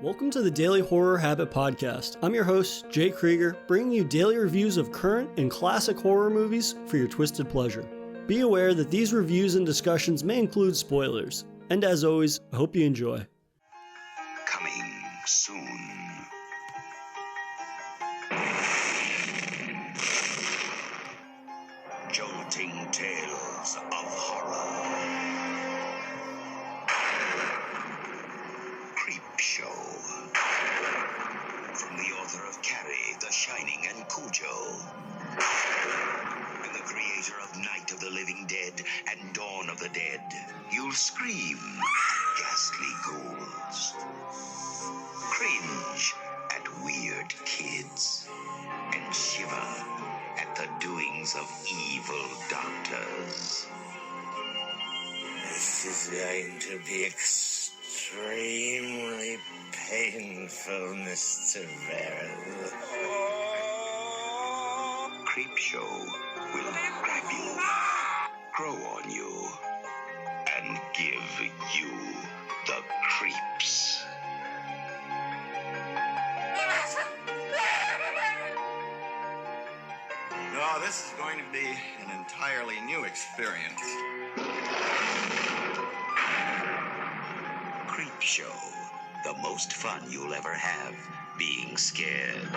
Welcome to the Daily Horror Habit Podcast. I'm your host, Jay Krieger, bringing you daily reviews of current and classic horror movies for your twisted pleasure. Be aware that these reviews and discussions may include spoilers. And as always, I hope you enjoy. Coming soon. Jolting tales of horror. CREEPSHOW. From the author of Carrie, The Shining, and Cujo. And the creator of Night of the Living Dead and Dawn of the Dead. You'll scream at ghastly ghouls. Cringe at weird kids. And shiver at the doings of evil doctors. This is going to be extremely painful, Mr. Verrill. CREEPSHOW will grab you, grow on you, and give you the creeps. No, this is going to be an entirely new experience. CREEPSHOW, the most fun you'll ever have being scared.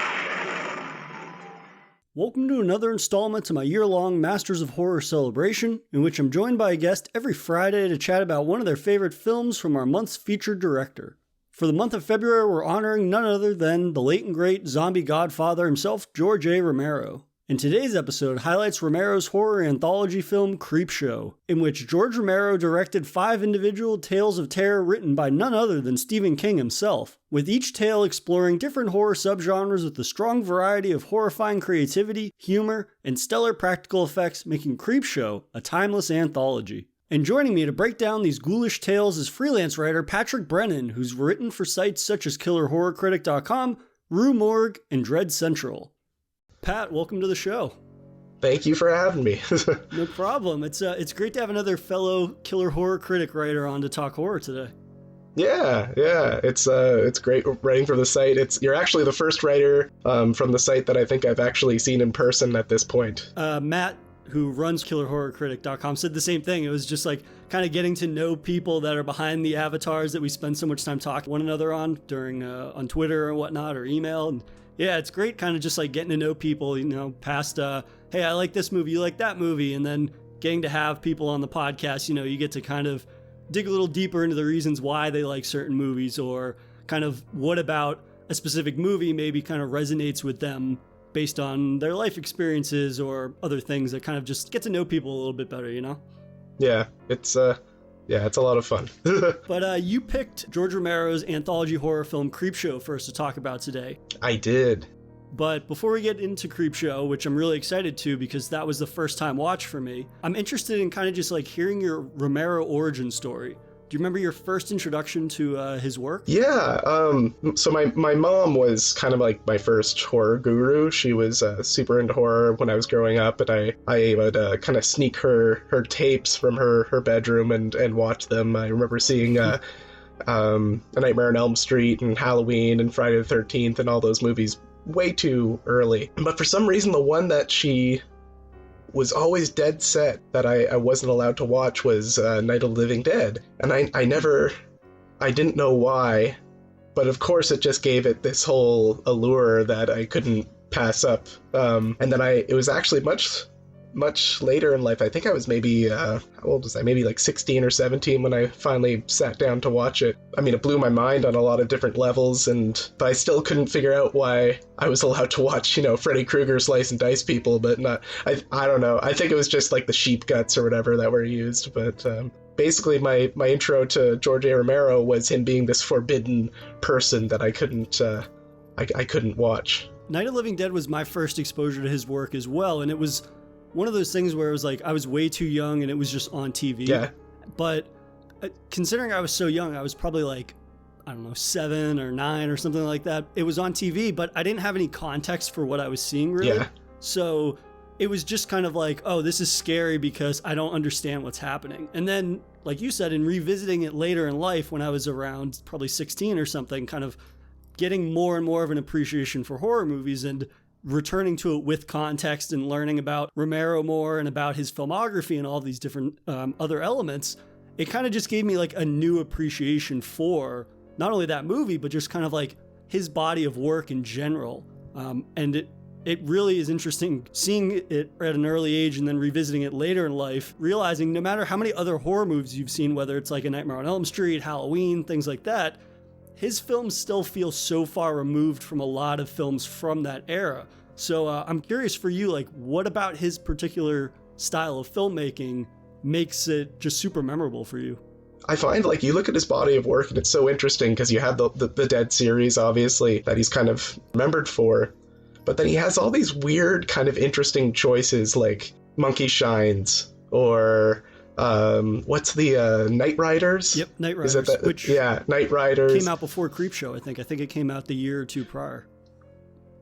Welcome to another installment to my year-long Masters of Horror celebration, in which I'm joined by a guest every Friday to chat about one of their favorite films from our month's featured director. For the month of February, we're honoring none other than the late and great zombie godfather himself, George A. Romero. And today's episode highlights Romero's horror anthology film CREEPSHOW, in which George Romero directed 5 individual tales of terror written by none other than Stephen King himself, with each tale exploring different horror subgenres with a strong variety of horrifying creativity, humor, and stellar practical effects, making CREEPSHOW a timeless anthology. And joining me to break down these ghoulish tales is freelance writer Patrick Brennan, who's written for sites such as KillerHorrorCritic.com, Rue Morgue, and Dread Central. Pat, welcome to the show. Thank you for having me. No problem. It's great to have another fellow killer horror critic writer on to talk horror today. Yeah. It's great writing for the site. You're actually the first writer from the site that I think I've actually seen in person at this point. Matt, who runs KillerHorrorCritic.com, said the same thing. It was just like kind of getting to know people that are behind the avatars that we spend so much time talking to one another on during on Twitter or whatnot, or email. And yeah, it's great kind of just like getting to know people, past, hey, I like this movie, you like that movie, and then getting to have people on the podcast, you get to kind of dig a little deeper into the reasons why they like certain movies, or kind of what about a specific movie maybe kind of resonates with them based on their life experiences or other things that kind of just get to know people a little bit better, Yeah, it's a lot of fun. But you picked George Romero's anthology horror film CREEPSHOW for us to talk about today. I did. But before we get into CREEPSHOW, which I'm really excited to because that was the first time watch for me, I'm interested in kind of just like hearing your Romero origin story. Do you remember your first introduction to his work? Yeah, so my mom was kind of like my first horror guru. She was super into horror when I was growing up, and I would kind of sneak her tapes from her bedroom and watch them. I remember seeing A Nightmare on Elm Street and Halloween and Friday the 13th and all those movies way too early. But for some reason, the one that she was always dead set that I wasn't allowed to watch was Night of the Living Dead. And I didn't know why, but of course it just gave it this whole allure that I couldn't pass up. And then it was actually much later in life. I think I was maybe, how old was I? Maybe like 16 or 17 when I finally sat down to watch it. I mean, it blew my mind on a lot of different levels, but I still couldn't figure out why I was allowed to watch, Freddy Krueger slice and dice people, but not, I don't know. I think it was just like the sheep guts or whatever that were used, but basically my intro to George A. Romero was him being this forbidden person that I couldn't watch. Night of the Living Dead was my first exposure to his work as well, and it was one of those things where it was like I was way too young and it was just on TV. Yeah. But considering I was so young, I was probably like, I don't know, 7 or 9 or something like that. It was on TV, but I didn't have any context for what I was seeing really. Yeah. So it was just kind of like, oh, this is scary because I don't understand what's happening. And then, like you said, in revisiting it later in life when I was around probably 16 or something, kind of getting more and more of an appreciation for horror movies and returning to it with context and learning about Romero more and about his filmography and all these different other elements, it kind of just gave me like a new appreciation for not only that movie, but just kind of like his body of work in general. And it really is interesting seeing it at an early age and then revisiting it later in life, realizing no matter how many other horror movies you've seen, whether it's like A Nightmare on Elm Street, Halloween, things like that, his films still feel so far removed from a lot of films from that era. So I'm curious for you, like, what about his particular style of filmmaking makes it just super memorable for you? I find, like, you look at his body of work and it's so interesting because you have the Dead series, obviously, that he's kind of remembered for. But then he has all these weird kind of interesting choices like Monkey Shines or what's the Night Riders? Yep, Night Riders. Is it that? Which yeah, Night Riders. Came out before CREEPSHOW, I think. I think it came out the year or two prior.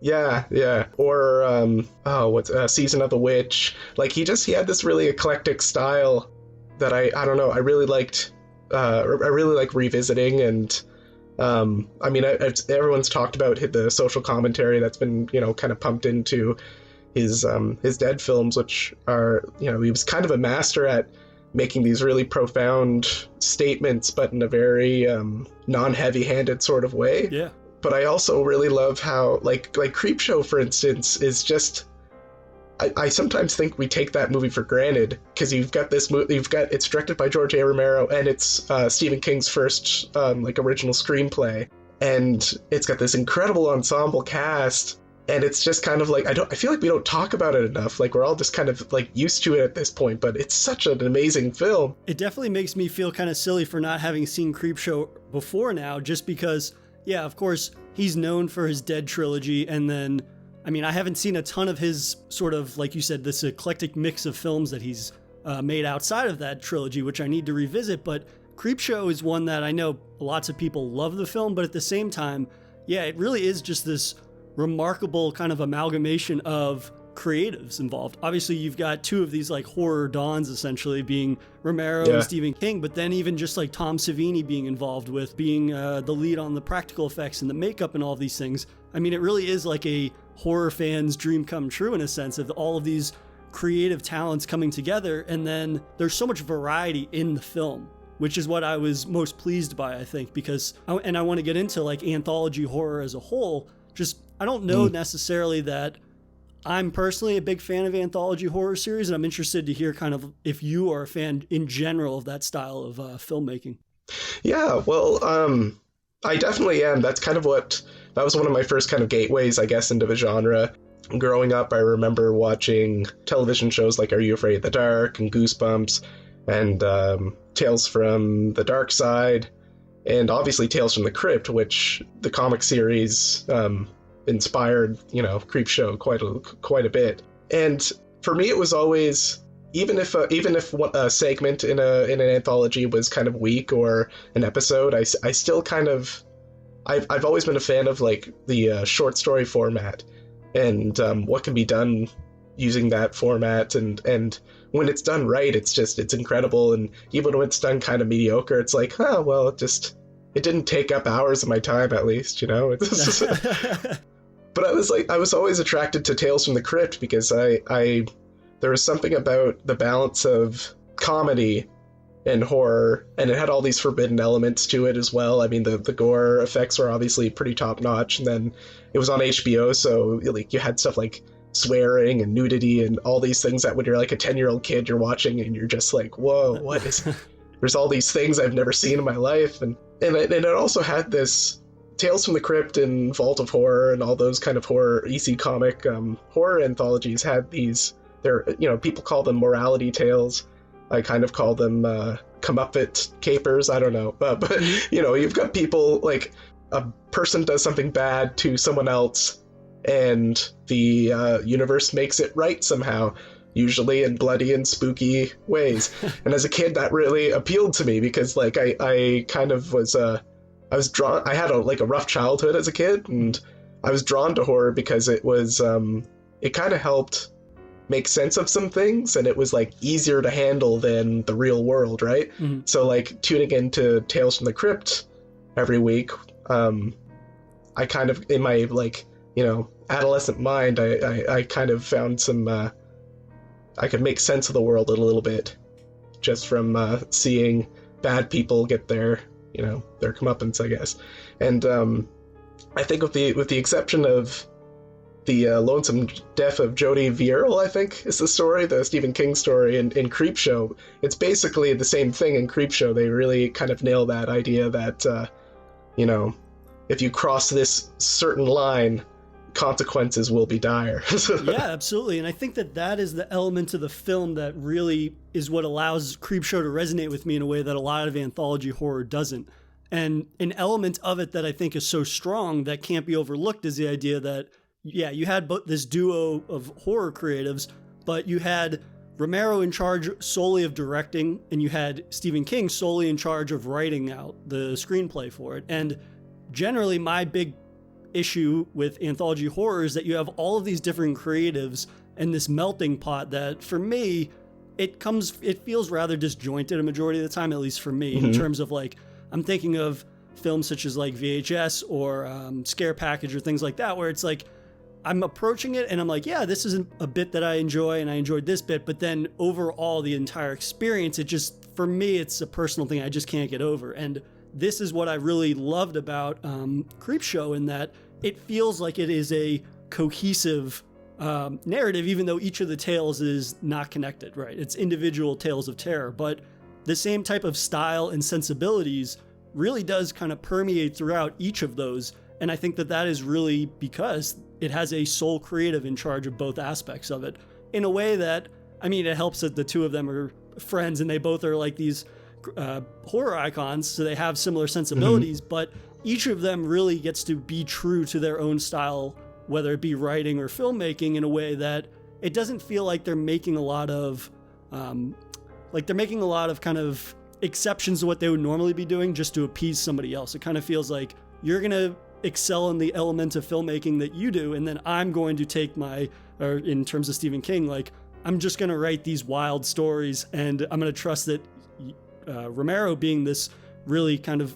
Yeah. Or what's Season of the Witch. Like he had this really eclectic style that I don't know, I really liked. I really like revisiting, and I mean, everyone's talked about the social commentary that's been, kind of pumped into his Dead films, which are, he was kind of a master at making these really profound statements, but in a very non-heavy-handed sort of way. Yeah. But I also really love how, like Creepshow, for instance, is just. I sometimes think we take that movie for granted because you've got this movie. It's directed by George A. Romero, and it's Stephen King's first original screenplay, and it's got this incredible ensemble cast. And it's just kind of like I feel like we don't talk about it enough. Like we're all just kind of like used to it at this point, but it's such an amazing film. It definitely makes me feel kind of silly for not having seen Creepshow before now, just because, yeah, of course he's known for his Dead trilogy, and then. I mean, I haven't seen a ton of his sort of, like you said, this eclectic mix of films that he's made outside of that trilogy, which I need to revisit. But Creepshow is one that I know lots of people love the film, but at the same time, yeah, it really is just this remarkable kind of amalgamation of creatives involved. Obviously, you've got two of these like horror dons, essentially, being Romero and Stephen King, but then even just like Tom Savini being involved with being the lead on the practical effects and the makeup and all of these things. I mean, it really is like a horror fan's dream come true in a sense of all of these creative talents coming together. And then there's so much variety in the film, which is what I was most pleased by, I think, because, and I want to get into like anthology horror as a whole. Just, I don't know necessarily that I'm personally a big fan of anthology horror series, and I'm interested to hear kind of if you are a fan in general of that style of filmmaking. Yeah, well, I definitely am. That was one of my first kind of gateways, I guess, into the genre. Growing up, I remember watching television shows like Are You Afraid of the Dark and Goosebumps and Tales from the Dark Side, and obviously Tales from the Crypt, which the comic series inspired, Creepshow quite a bit. And for me, it was always, even if a segment in an anthology was kind of weak or an episode, I still kind of. I've always been a fan of like the short story format and what can be done using that format, and when it's done right, it's incredible. And even when it's done kind of mediocre, it's like, oh well, it didn't take up hours of my time, at least, But I was always attracted to Tales from the Crypt because there was something about the balance of comedy and horror, and it had all these forbidden elements to it as well. I mean, the gore effects were obviously pretty top notch, and then it was on HBO, so like you had stuff like swearing and nudity and all these things that when you're like a 10-year-old kid, you're watching and you're just like, whoa, what is? There's all these things I've never seen in my life, and it also had this Tales from the Crypt and Vault of Horror and all those kind of horror EC comic horror anthologies had these. They're people call them morality tales. I kind of call them comeuppance capers. I don't know. But you've got people like a person does something bad to someone else and the universe makes it right somehow, usually in bloody and spooky ways. And as a kid, that really appealed to me because like I kind of was I was drawn. I had a rough childhood as a kid, and I was drawn to horror because it was it kind of helped make sense of some things, and it was like easier to handle than the real world, right? So like tuning into Tales from the Crypt every week, I kind of, in my, like, adolescent mind, I kind of found some, I could make sense of the world a little bit just from seeing bad people get their comeuppance, I guess. And I think with the exception of the lonesome death of Jodie Vierel, I think is the story, the Stephen King story in Creepshow. It's basically the same thing in Creepshow. They really kind of nail that idea that, if you cross this certain line, consequences will be dire. Yeah, absolutely. And I think that is the element of the film that really is what allows Creepshow to resonate with me in a way that a lot of anthology horror doesn't. And an element of it that I think is so strong that can't be overlooked is the idea that, yeah, you had this duo of horror creatives, but you had Romero in charge solely of directing, and you had Stephen King solely in charge of writing out the screenplay for it. And generally, my big issue with anthology horror is that you have all of these different creatives and this melting pot that, for me, it feels rather disjointed a majority of the time, at least for me, in terms of, like, I'm thinking of films such as like VHS or Scare Package or things like that, where it's like, I'm approaching it and I'm like, yeah, this is a bit that I enjoy and I enjoyed this bit, but then overall the entire experience, for me, it's a personal thing I just can't get over. And this is what I really loved about Creepshow, in that it feels like it is a cohesive narrative, even though each of the tales is not connected, right? It's individual tales of terror, but the same type of style and sensibilities really does kind of permeate throughout each of those. And I think that is really because it has a sole creative in charge of both aspects of it, in a way that, I mean, it helps that the two of them are friends and they both are like these horror icons, so they have similar sensibilities, but each of them really gets to be true to their own style, whether it be writing or filmmaking, in a way that it doesn't feel like they're making a lot of kind of exceptions to what they would normally be doing just to appease somebody else. It kind of feels like you're going to excel in the element of filmmaking that you do, and then I'm going to take or in terms of Stephen King, like, I'm just going to write these wild stories, and I'm going to trust that Romero, being this really kind of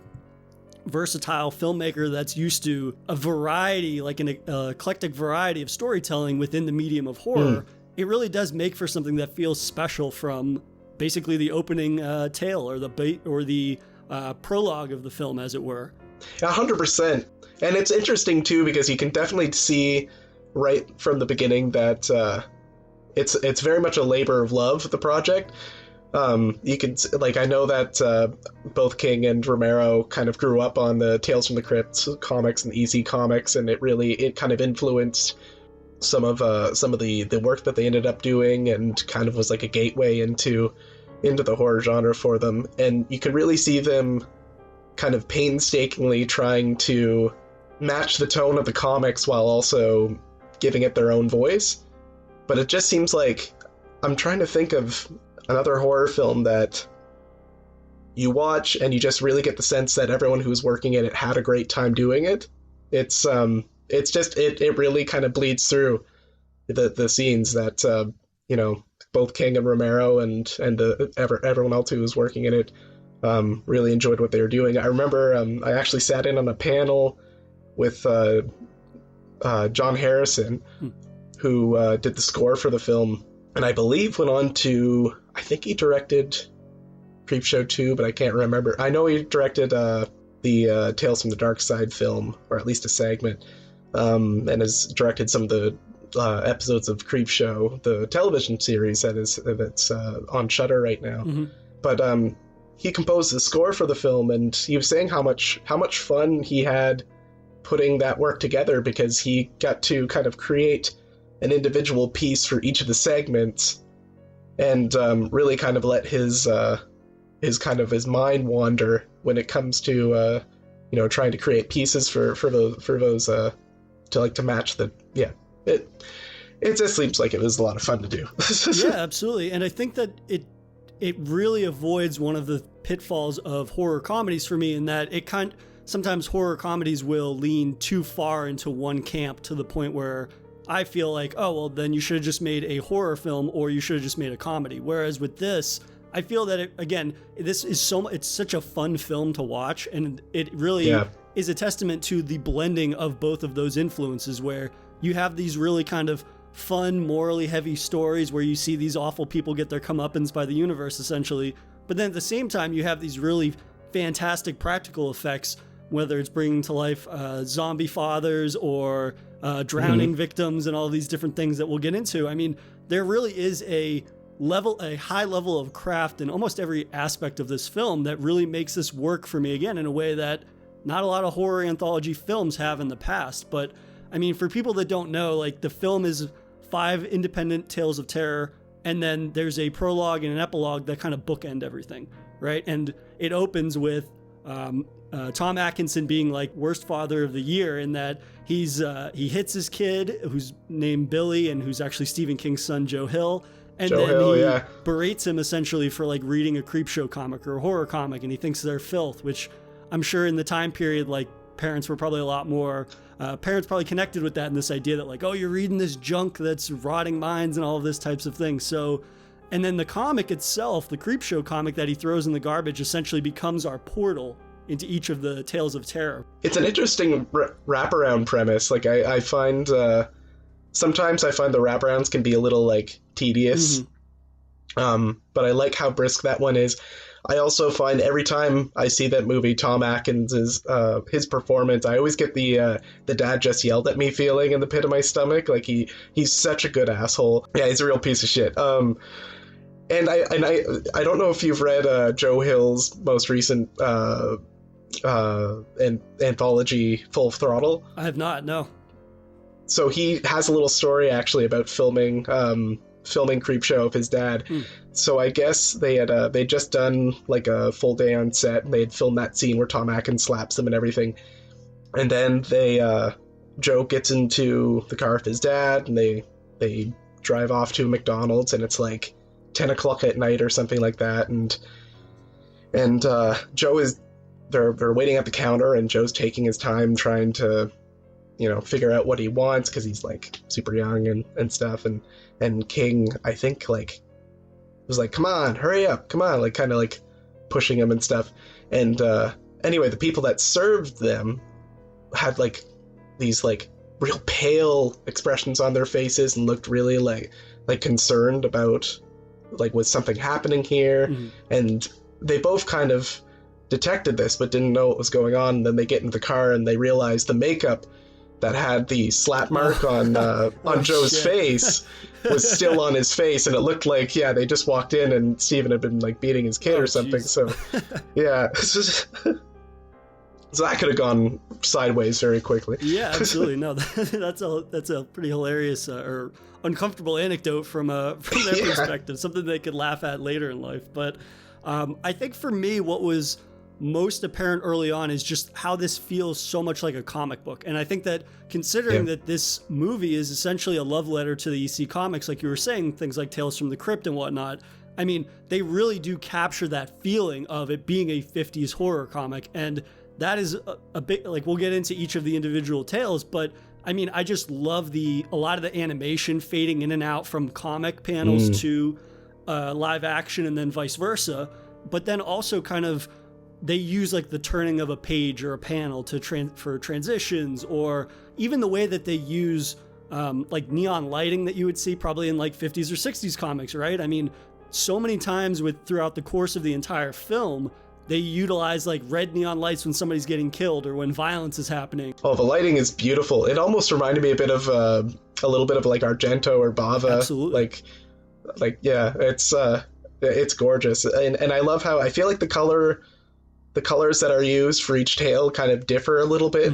versatile filmmaker that's used to a variety, like an eclectic variety of storytelling within the medium of horror, it really does make for something that feels special, from basically the opening tale or the prologue of the film, as it were. 100%. And it's interesting too, because you can definitely see right from the beginning that it's very much a labor of love, the project. You can, like, I know that both King and Romero kind of grew up on the Tales from the Crypt comics and EC comics, and it kind of influenced some of the work that they ended up doing, and kind of was like a gateway into the horror genre for them. And you can really see them kind of painstakingly trying to match the tone of the comics while also giving it their own voice. But it just seems like, I'm trying to think of another horror film that you watch and you just really get the sense that everyone who's working in it had a great time doing it. It's just, it really kind of bleeds through the scenes that, both King and Romero and everyone else who was working in it really enjoyed what they were doing. I remember I actually sat in on a panel with John Harrison, who did the score for the film, and I believe went on to, I think he directed Creepshow 2, but I can't remember. I know he directed the Tales from the Dark Side film, or at least a segment, and has directed some of the episodes of Creepshow, the television series that's on Shudder right now. But he composed the score for the film, and he was saying how much fun he had putting that work together, because he got to kind of create an individual piece for each of the segments, and really kind of let his mind wander when it comes to trying to create pieces for those to match the it just seems like it was a lot of fun to do. Yeah, absolutely. And I think that it really avoids one of the pitfalls of horror comedies for me, in that sometimes horror comedies will lean too far into one camp, to the point where I feel like, oh, well, then you should have just made a horror film, or you should have just made a comedy. Whereas with this, I feel that it's such a fun film to watch, and it really is a testament to the blending of both of those influences, where you have these really kind of fun, morally heavy stories where you see these awful people get their comeuppance by the universe, essentially. But then at the same time, you have these really fantastic practical effects, whether it's bringing to life zombie fathers or drowning victims and all these different things that we'll get into. I mean, there really is a high level of craft in almost every aspect of this film that really makes this work for me, again, in a way that not a lot of horror anthology films have in the past. But I mean, for people that don't know, like, the film is 5 independent tales of terror, and then there's a prologue and an epilogue that kind of bookend everything, right? And it opens with Tom Atkinson being like worst father of the year, in that he hits his kid, who's named Billy and who's actually Stephen King's son, Joe Hill. And he berates him essentially for like reading a Creepshow comic or a horror comic, and he thinks they're filth, which I'm sure in the time period, like, parents were probably a lot more, parents probably connected with that, and this idea that like, oh, you're reading this junk that's rotting minds and all of this types of things. So, and then the comic itself, the Creepshow comic that he throws in the garbage, essentially becomes our portal into each of the tales of terror. It's an interesting wraparound premise. Like, I find, sometimes I find the wraparounds can be a little like tedious, but I like how brisk that one is. I also find every time I see that movie, Tom Atkins is his performance, I always get the dad just yelled at me feeling in the pit of my stomach. Like, he's such a good asshole. Yeah, he's a real piece of shit. And I don't know if you've read Joe Hill's most recent anthology, Full Throttle. I have not, no. So he has a little story actually about filming Creepshow of his dad. So I guess they'd just done like a full day on set, and they had filmed that scene where Tom Atkins slaps him and everything. And then Joe gets into the car with his dad, and they drive off to a McDonald's, and it's like 10 o'clock at night or something like that. And Joe they're waiting at the counter, and Joe's taking his time trying to, figure out what he wants, because he's like super young and stuff. And King, I think, like, was like, come on, hurry up, come on, like, kind of like pushing him and stuff. And anyway, the people that served them had like these like real pale expressions on their faces and looked really like concerned about, like, was something happening here? And they both kind of detected this but didn't know what was going on. And then they get into the car and they realize the makeup that had the slap mark on Joe's face was still on his face, and it looked like, they just walked in and Steven had been like beating his kid or something. Geez. So yeah. So that could have gone sideways very quickly. Yeah, absolutely. No, that's a pretty hilarious or uncomfortable anecdote from their perspective, something they could laugh at later in life. But I think for me, what was most apparent early on is just how this feels so much like a comic book. And I think that considering that this movie is essentially a love letter to the EC comics, like you were saying, things like Tales from the Crypt and whatnot, I mean, they really do capture that feeling of it being a 50s horror comic. And that is a bit, like, we'll get into each of the individual tales, but I mean, I just love a lot of the animation fading in and out from comic panels to live action, and then vice versa. But then also kind of, they use like the turning of a page or a panel for transitions, or even the way that they use like neon lighting that you would see probably in like 50s or 60s comics, right? I mean, so many times throughout the course of the entire film, they utilize like red neon lights when somebody's getting killed or when violence is happening. Oh, the lighting is beautiful. It almost reminded me a little bit of like Argento or Bava. Absolutely. Like yeah, it's gorgeous. And I love how I feel like the colors that are used for each tale kind of differ a little bit,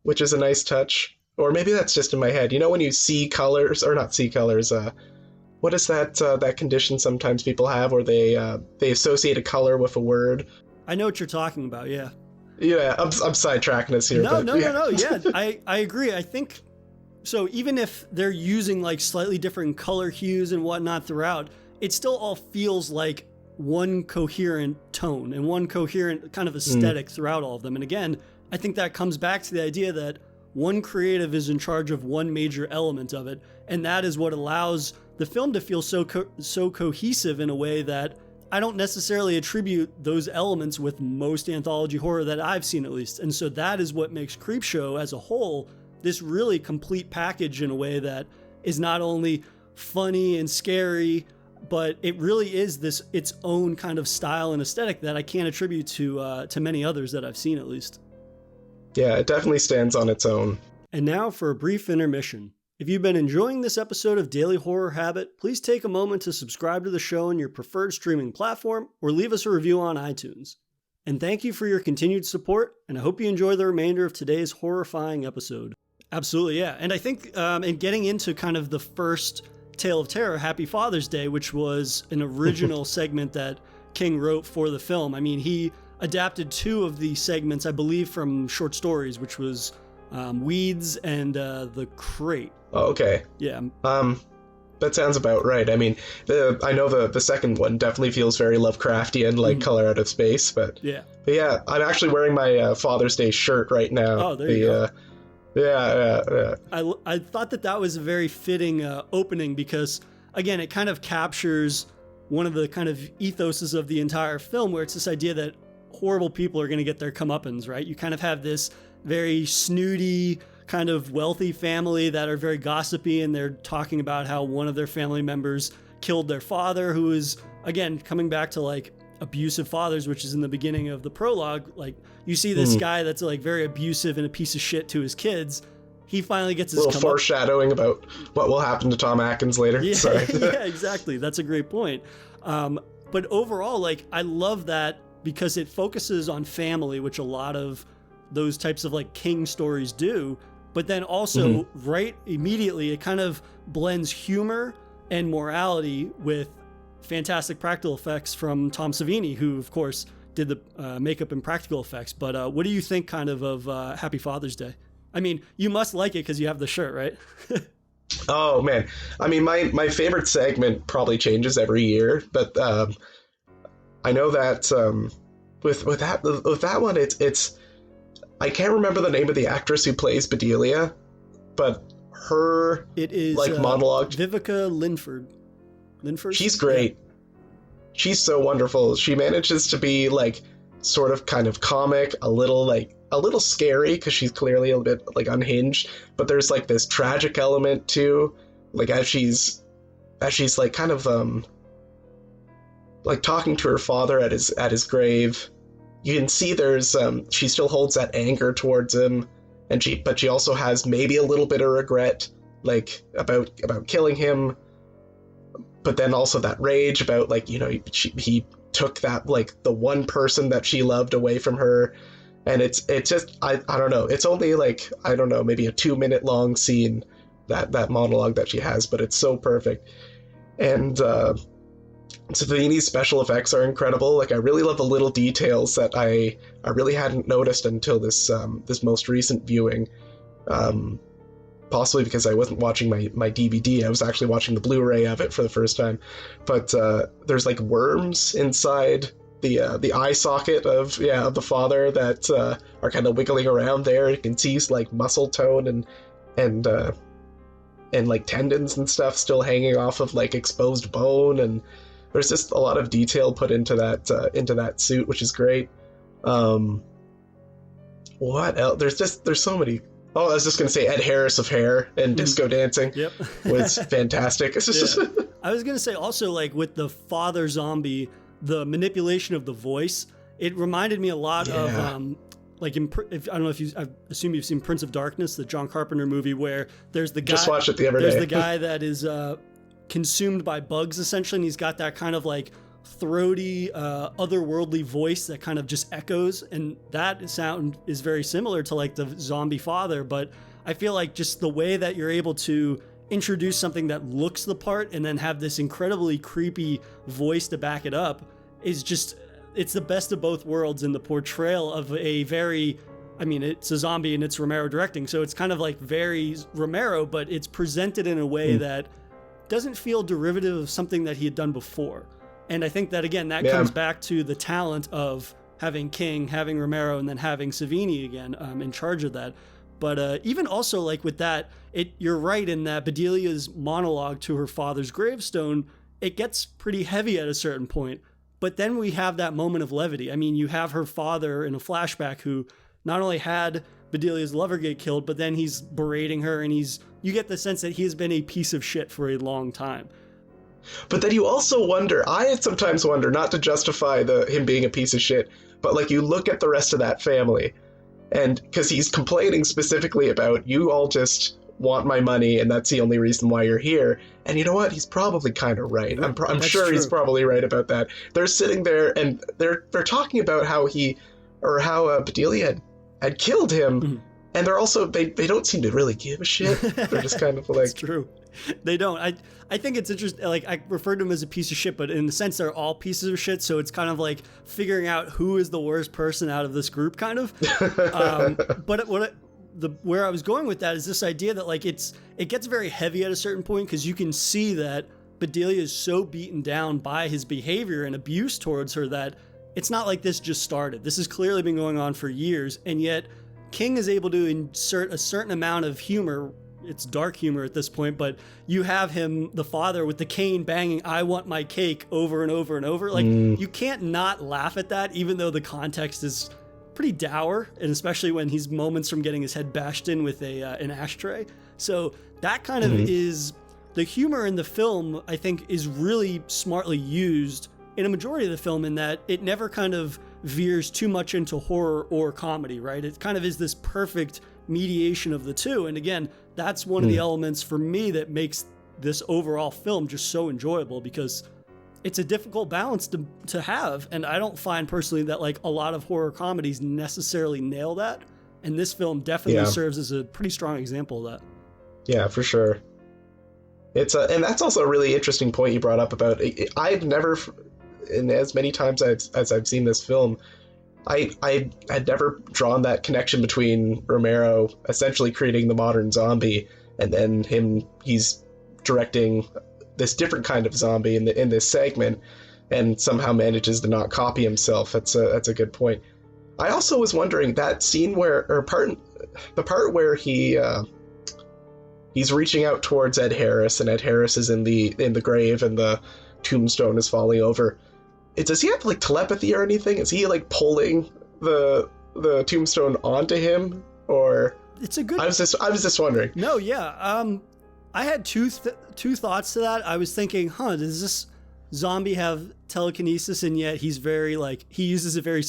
which is a nice touch. Or maybe that's just in my head. When you see colors, or not see colors, what is that condition sometimes people have where they associate a color with a word? I know what you're talking about, yeah. Yeah, I'm sidetracking us here. No, yeah, I agree. I think, so even if they're using like slightly different color hues and whatnot throughout, it still all feels like one coherent tone and one coherent kind of aesthetic throughout all of them. And again, I think that comes back to the idea that one creative is in charge of one major element of it, and that is what allows the film to feel so cohesive in a way that I don't necessarily attribute those elements with most anthology horror that I've seen, at least. And so that is what makes Creepshow as a whole this really complete package in a way that is not only funny and scary, but it really is this its own kind of style and aesthetic that I can't attribute to many others that I've seen, at least. Yeah, it definitely stands on its own. And now for a brief intermission. If you've been enjoying this episode of Daily Horror Habit, please take a moment to subscribe to the show on your preferred streaming platform or leave us a review on iTunes. And thank you for your continued support, and I hope you enjoy the remainder of today's horrifying episode. Absolutely, yeah. And I think in getting into kind of the first Tale of Terror, Happy Father's Day, which was an original segment that King wrote for the film. I mean, he adapted 2 of the segments, I believe, from short stories, which was Weeds and The Crate. Oh, okay. Yeah. That sounds about right. I mean, I know the second one definitely feels very Lovecraftian, like Color Out of Space, but yeah, I'm actually wearing my Father's Day shirt right now. Oh, there you go. Yeah. I thought that was a very fitting opening because, again, it kind of captures one of the kind of ethoses of the entire film, where it's this idea that horrible people are going to get their comeuppance, right? You kind of have this very snooty, kind of wealthy family that are very gossipy, and they're talking about how one of their family members killed their father, who is, again, coming back to like abusive fathers, which is in the beginning of the prologue. Like, you see this guy that's like very abusive and a piece of shit to his kids. He finally gets his little foreshadowing about what will happen to Tom Atkins later. Yeah, Sorry. yeah, exactly. That's a great point. But overall, like, I love that because it focuses on family, which a lot of those types of like King stories do. But then also right immediately, it kind of blends humor and morality with fantastic practical effects from Tom Savini, who of course did the makeup and practical effects. But what do you think kind of Happy Father's Day? I mean, you must like it because you have the shirt, right? Oh man, I mean, my favorite segment probably changes every year, but I know that with that one, it's I can't remember the name of the actress who plays Bedelia, but her monologue. Vivica Linford. She's great. Yeah. She's so wonderful. She manages to be like sort of kind of comic, a little scary because she's clearly a bit like unhinged, but there's like this tragic element too. Like as she's like kind of like talking to her father at his grave, you can see there's she still holds that anger towards him, but she also has maybe a little bit of regret, like about killing him, but then also that rage about, like, you know, he took that, like, the one person that she loved away from her. And it's just I don't know, it's only like, I don't know, maybe a 2-minute long scene, that monologue that she has, but it's so perfect. And Savini's special effects are incredible. Like, I really love the little details that I really hadn't noticed until this most recent viewing. Possibly because I wasn't watching my DVD. I was actually watching the Blu-ray of it for the first time. But there's like worms inside the eye socket of the father that are kind of wiggling around there. You can see like muscle tone and like tendons and stuff still hanging off of like exposed bone, and there's just a lot of detail put into that suit, which is great. What else? There's so many. Oh, I was just going to say Ed Harris of Hair and Disco Dancing was fantastic. Yeah. I was going to say also, like, with the father zombie, the manipulation of the voice, it reminded me a lot of, like, I don't know if I assume you've seen Prince of Darkness, the John Carpenter movie, where there's the guy. Just watched it the other day. There's the guy that is consumed by bugs, essentially, and he's got that kind of, like, throaty, otherworldly voice that kind of just echoes, and that sound is very similar to like the zombie father. But I feel like just the way that you're able to introduce something that looks the part and then have this incredibly creepy voice to back it up is just, it's the best of both worlds in the portrayal of a very, I mean, it's a zombie and it's Romero directing, so it's kind of like very Romero, but it's presented in a way that doesn't feel derivative of something that he had done before. And I think that, again, that comes back to the talent of having King, having Romero, and then having Savini again in charge of that. But even also, like, with that, you're right in that Bedelia's monologue to her father's gravestone, it gets pretty heavy at a certain point. But then we have that moment of levity. I mean, you have her father in a flashback who not only had Bedelia's lover get killed, but then he's berating her, and you get the sense that he has been a piece of shit for a long time. But then you also wonder, I sometimes wonder, not to justify him being a piece of shit, but like you look at the rest of that family, and because he's complaining specifically about, you all just want my money and that's the only reason why you're here. And you know what? He's probably kind of right. I'm sure he's probably right about that. They're sitting there and they're talking about how Bedelia had killed him. Mm-hmm. And they're also, they don't seem to really give a shit. They're just kind of like... That's true. They don't. I think it's interesting. Like, I referred to him as a piece of shit, but in the sense they're all pieces of shit. So it's kind of like figuring out who is the worst person out of this group, kind of. But where I was going with that is this idea that like it gets very heavy at a certain point, because you can see that Bedelia is so beaten down by his behavior and abuse towards her that it's not like this just started. This has clearly been going on for years, and yet King is able to insert a certain amount of humor. It's dark humor at this point, but you have him, the father, with the cane banging "I want my cake" over and over and over. Like, you can't not laugh at that, even though the context is pretty dour, and especially when he's moments from getting his head bashed in with an ashtray. So that kind of is the humor in the film, I think, is really smartly used in a majority of the film, in that it never kind of veers too much into horror or comedy, right? It kind of is this perfect mediation of the two. And again, that's one of the elements for me that makes this overall film just so enjoyable, because it's a difficult balance to have. And I don't find personally that like a lot of horror comedies necessarily nail that. And this film definitely serves as a pretty strong example of that. Yeah, for sure. And that's also a really interesting point you brought up about, I've never, and as many times as I've seen this film, I had never drawn that connection between Romero essentially creating the modern zombie and then he's directing this different kind of zombie in this segment, and somehow manages to not copy himself. That's a good point. I also was wondering that scene the part where he's reaching out towards Ed Harris, and Ed Harris is in the grave and the tombstone is falling over. Does he have like telepathy or anything? Is he like pulling the tombstone onto him, or? It's a good. I was just wondering. No, yeah. I had two thoughts to that. I was thinking, does this zombie have telekinesis, and yet he's very like, he uses it very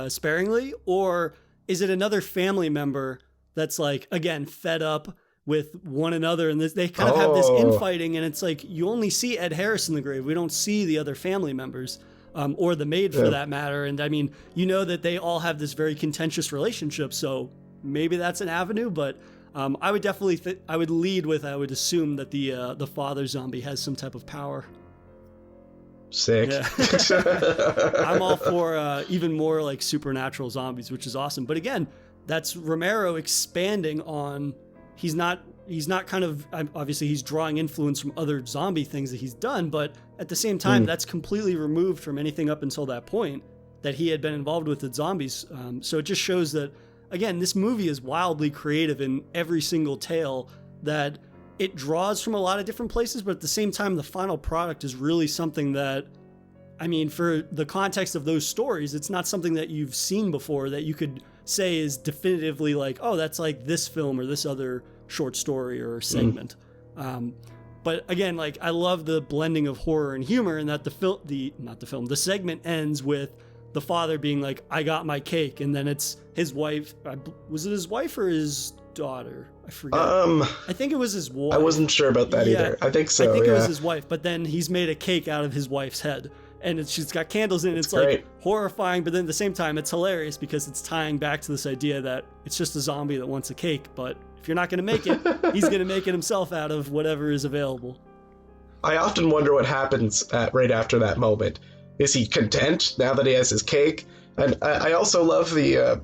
sparingly, or is it another family member that's like, again, fed up with one another, and they kind of have this infighting, and it's like you only see Ed Harris in the grave. We don't see the other family members. Or the maid, for that matter. And I mean, you know that they all have this very contentious relationship, so maybe that's an avenue, but I would definitely, I would lead with, I would assume that the father zombie has some type of power. Sick. Yeah. I'm all for even more like supernatural zombies, which is awesome. But again, that's Romero expanding on, he's not kind of, obviously he's drawing influence from other zombie things that he's done, but at the same time, that's completely removed from anything up until that point that he had been involved with zombies. So it just shows that, again, this movie is wildly creative in every single tale, that it draws from a lot of different places, but at the same time, the final product is really something that, I mean, for the context of those stories, it's not something that you've seen before that you could say is definitively like, oh, that's like this film or this other short story or segment. But again, like, I love the blending of horror and humor, and that the segment ends with the father being like, I got my cake, and then it's his wife. Was it his wife or his daughter? I forget. I think it was his wife. I wasn't sure about that either. I think so. I think it was his wife, but then he's made a cake out of his wife's head, and she's got candles in it. It's like horrifying, but then at the same time, it's hilarious because it's tying back to this idea that it's just a zombie that wants a cake, but if you're not going to make it, he's going to make it himself out of whatever is available. I often wonder what happens right after that moment. Is he content now that he has his cake? And I also love the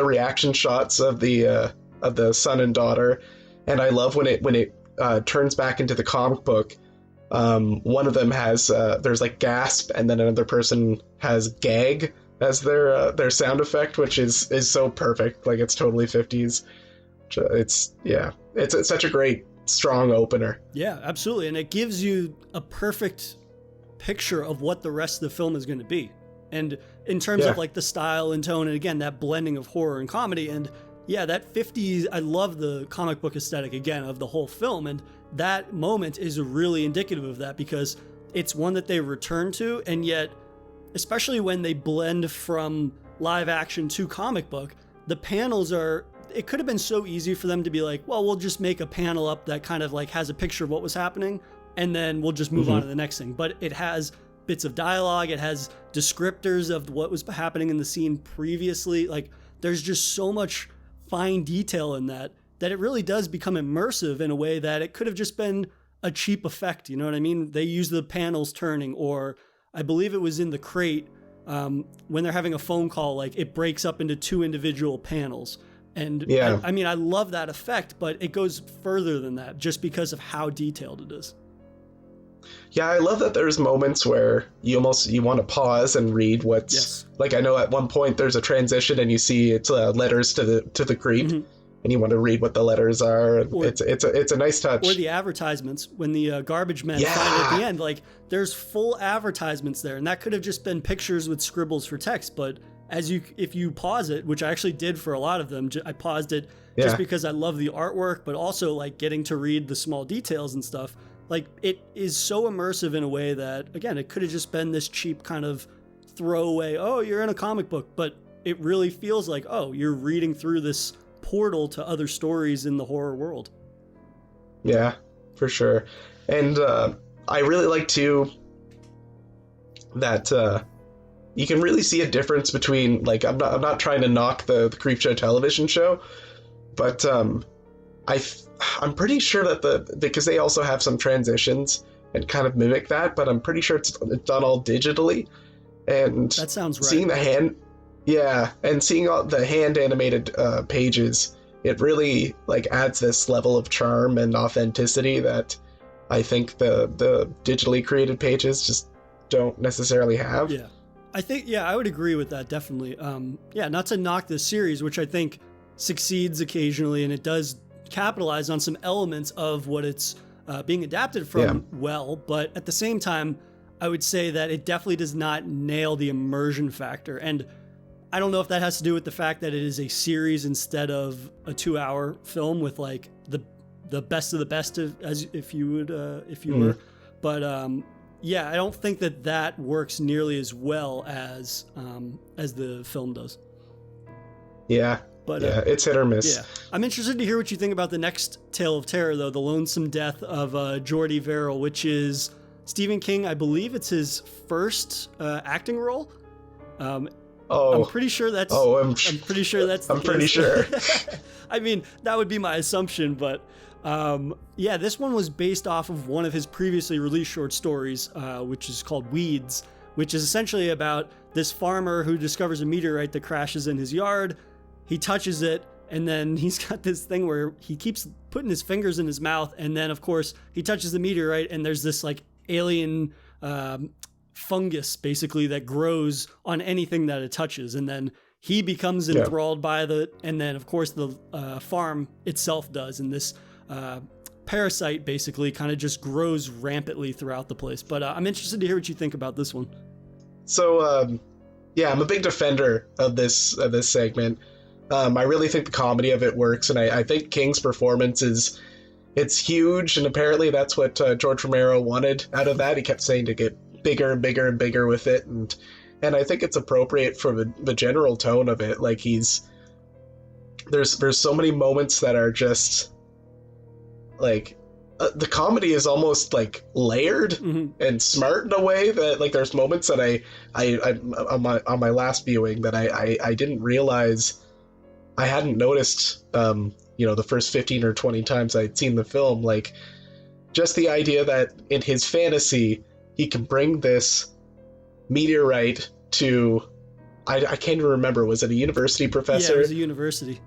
reaction shots of the son and daughter, and I love when it turns back into the comic book. One of them has there's like gasp, and then another person has gag as their sound effect, which is so perfect. Like, it's totally 50s. It's such a great strong opener. Yeah, absolutely. And it gives you a perfect picture of what the rest of the film is going to be. And in terms of like the style and tone, and again, that blending of horror and comedy, and yeah, that 50s, I love the comic book aesthetic again of the whole film. And that moment is really indicative of that, because it's one that they return to, and yet, especially when they blend from live action to comic book, the panels are, it could have been so easy for them to be like, well, we'll just make a panel up that kind of like has a picture of what was happening, and then we'll just move on to the next thing. But it has bits of dialogue, it has descriptors of what was happening in the scene previously. Like, there's just so much fine detail in that it really does become immersive in a way that it could have just been a cheap effect. You know what I mean? They use the panels turning, or I believe it was in The Crate, when they're having a phone call, like it breaks up into 2 individual panels. And I mean, I love that effect, but it goes further than that just because of how detailed it is. Yeah, I love that there's moments where you want to pause and read what's like. I know at one point there's a transition and you see it's letters to the creep, and you want to read what the letters are. Or, it's a nice touch. Or the advertisements when the garbage men find it at the end. Like, there's full advertisements there, and that could have just been pictures with scribbles for text. But if you pause it, which I actually did for a lot of them, I paused it just because I love the artwork, but also like getting to read the small details and stuff. Like, it is so immersive in a way that, again, it could have just been this cheap kind of throwaway, oh, you're in a comic book, but it really feels like, oh, you're reading through this portal to other stories in the horror world. Yeah, for sure. And I really like, too, that you can really see a difference between, like, I'm not trying to knock the CREEPSHOW television show, but I'm pretty sure that because they also have some transitions and kind of mimic that, but I'm pretty sure it's done all digitally. And that sounds right. Seeing seeing all the hand animated pages, it really like adds this level of charm and authenticity that I think the digitally created pages just don't necessarily have. Yeah, I think I would agree with that, definitely. Not to knock this series, which I think succeeds occasionally, and it does capitalize on some elements of what it's being adapted from well, but at the same time, I would say that it definitely does not nail the immersion factor. And I don't know if that has to do with the fact that it is a series instead of a 2-hour film with like the best of the best if you were. But I don't think that works nearly as well as the film does. Yeah. But it's hit or miss. Yeah. I'm interested to hear what you think about the next tale of terror, though, The Lonesome Death of Jordy Verrill, which is Stephen King. I believe it's his first acting role. I'm pretty sure that's. I'm pretty sure that's. I'm pretty sure. I mean, that would be my assumption, but this one was based off of one of his previously released short stories, which is called Weeds, which is essentially about this farmer who discovers a meteorite that crashes in his yard. He touches it, and then he's got this thing where he keeps putting his fingers in his mouth, and then, of course, he touches the meteorite, and there's this, like, alien fungus, basically, that grows on anything that it touches, and then he becomes enthralled by and then, of course, the farm itself does, and this parasite, basically, kind of just grows rampantly throughout the place. But I'm interested to hear what you think about this one. So, I'm a big defender of this segment. I really think the comedy of it works, and I think King's performance it's huge, and apparently that's what George Romero wanted out of that. He kept saying to get bigger and bigger and bigger with it, and I think it's appropriate for the general tone of it. Like, there's so many moments that are just like the comedy is almost like layered and smart in a way that, like, there's moments that I on my last viewing that I didn't realize I hadn't noticed, the first 15 or 20 times I'd seen the film. Like, just the idea that in his fantasy, he can bring this meteorite to, I can't even remember, was it a university professor? Yeah, it was a university.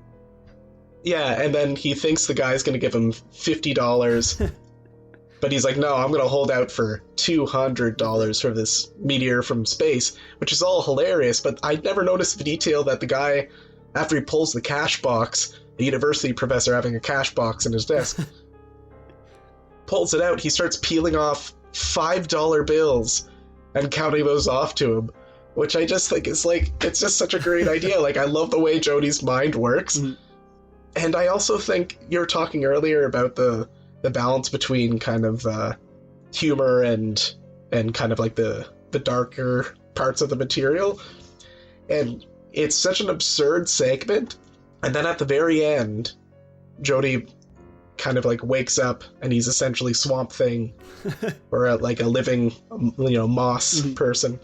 Yeah, and then he thinks the guy's going to give him $50, but he's like, no, I'm going to hold out for $200 for this meteor from space, which is all hilarious, but I'd never noticed the detail that the guy, after he pulls the cash box, the university professor having a cash box in his desk, pulls it out, he starts peeling off $5 bills and counting those off to him, which I just think is like, it's just such a great idea. Like, I love the way Jodie's mind works. Mm-hmm. And I also think you were talking earlier about the balance between kind of humor and kind of like the darker parts of the material. And it's such an absurd segment. And then at the very end, Jodie kind of like wakes up and he's essentially Swamp Thing or like a living, moss person.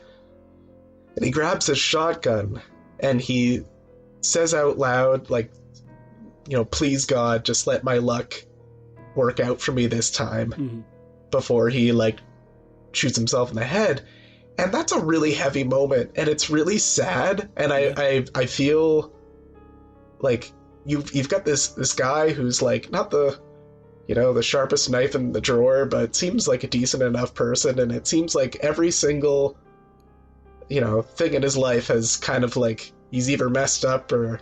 And he grabs his shotgun and he says out loud, like, please God, just let my luck work out for me this time, before he like shoots himself in the head. And that's a really heavy moment, and it's really sad. And I feel like you've got this guy who's like not the sharpest knife in the drawer, but seems like a decent enough person, and it seems like every single thing in his life has kind of like he's either messed up or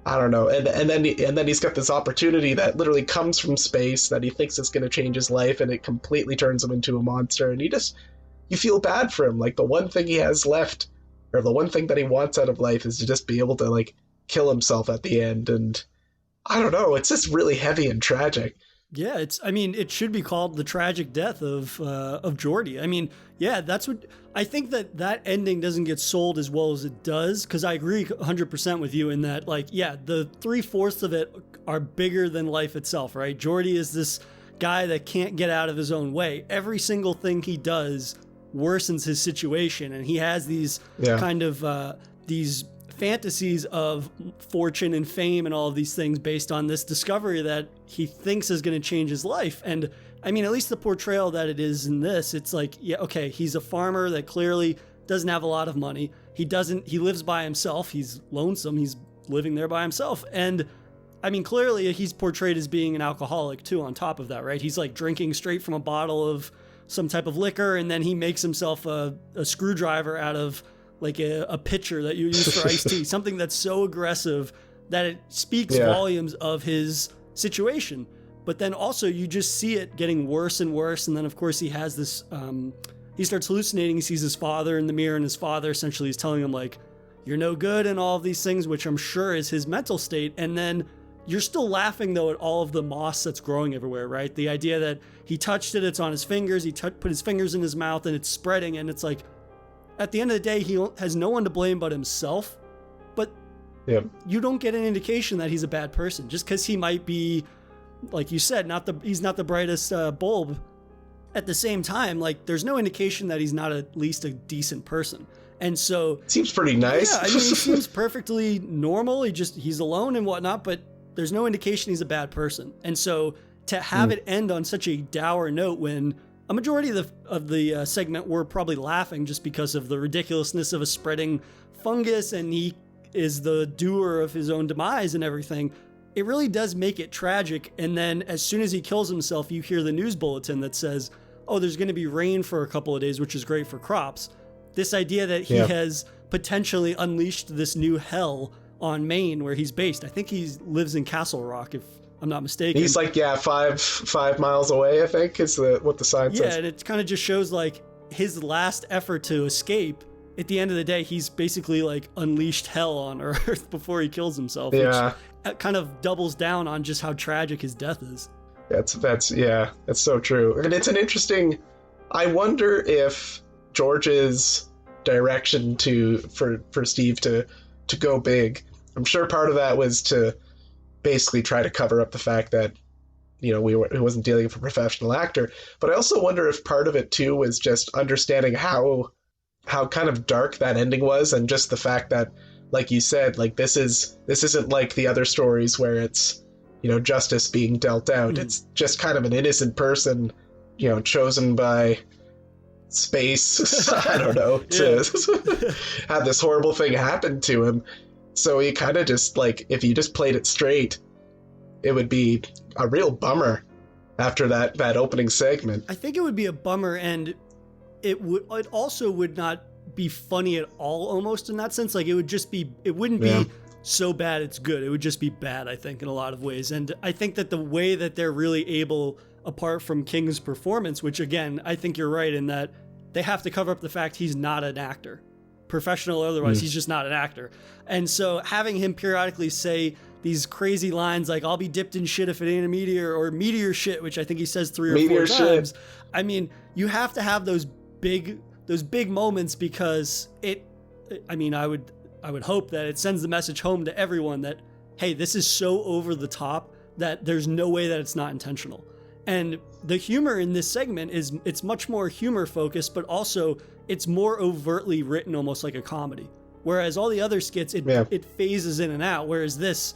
I don't know, and then he's got this opportunity that literally comes from space that he thinks is going to change his life, and it completely turns him into a monster. And you feel bad for him. Like, the one thing he has left, or the one thing that he wants out of life, is to just be able to like kill himself at the end. And I don't know, it's just really heavy and tragic. Yeah, it should be called the tragic death of Geordi. I mean, yeah, that's what I think, that ending doesn't get sold as well as it does, because I agree 100% with you in that, like, yeah, the 3/4 of it are bigger than life itself, right? Geordi is this guy that can't get out of his own way. Every single thing he does worsens his situation, and he has these kind of these fantasies of fortune and fame and all of these things based on this discovery that he thinks is going to change his life. And I mean, at least the portrayal that it is in this, it's like, yeah, okay, he's a farmer that clearly doesn't have a lot of money. He lives by himself. He's lonesome. He's living there by himself. And I mean, clearly he's portrayed as being an alcoholic too, on top of that, right? He's like drinking straight from a bottle of some type of liquor, and then he makes himself a screwdriver out of like a pitcher that you use for iced tea, something that's so aggressive that it speaks volumes of his situation. But then also you just see it getting worse and worse. And then of course he has this, he starts hallucinating. He sees his father in the mirror, and his father essentially is telling him like, you're no good and all of these things, which I'm sure is his mental state. And then you're still laughing though at all of the moss that's growing everywhere, right? The idea that he touched it, it's on his fingers, he put his fingers in his mouth and it's spreading, and it's like, at the end of the day, he has no one to blame but himself. But you don't get an indication that he's a bad person just because he might be, like you said, he's not the brightest bulb. At the same time, like, there's no indication that he's not at least a decent person. And so seems pretty nice. Yeah, I mean, he seems perfectly normal. He's alone and whatnot, but there's no indication he's a bad person. And so to have it end on such a dour note when a majority of the segment were probably laughing just because of the ridiculousness of a spreading fungus, and he is the doer of his own demise and everything. It really does make it tragic. And then as soon as he kills himself, you hear the news bulletin that says, oh, there's going to be rain for a couple of days, which is great for crops. This idea that he has potentially unleashed this new hell on Maine where he's based. I think he lives in Castle Rock, if I'm not mistaken. He's like, 5 miles away, I think, is what the sign says. Yeah, and it kind of just shows like his last effort to escape. At the end of the day, he's basically like unleashed hell on Earth before he kills himself. Yeah. Which kind of doubles down on just how tragic his death is. That's so true. And it's an interesting, I wonder if George's direction for Steve to go big, I'm sure part of that was to basically try to cover up the fact that he wasn't dealing with a professional actor. But I also wonder if part of it too was just understanding how kind of dark that ending was, and just the fact that, like you said, like this isn't like the other stories where it's justice being dealt out. It's just kind of an innocent person chosen by space I don't know, to have this horrible thing happen to him. So he kind of just, like, if you just played it straight, it would be a real bummer after that opening segment. I think it would be a bummer, and it also would not be funny at all, almost, in that sense. Like, it wouldn't be so bad it's good. It would just be bad, I think, in a lot of ways. And I think that the way that they're really able, apart from King's performance, which again, I think you're right in that they have to cover up the fact he's not an actor. Professional or otherwise, he's just not an actor. And so having him periodically say these crazy lines like, I'll be dipped in shit if it ain't a meteor, or meteor shit, which I think he says 3 or Meteor 4 times. shit. I mean, you have to have those big moments, because I would hope that it sends the message home to everyone that, hey, this is so over the top that there's no way that it's not intentional. And the humor in this segment it's much more humor focused, but also it's more overtly written, almost like a comedy. Whereas all the other skits, it phases in and out. Whereas this,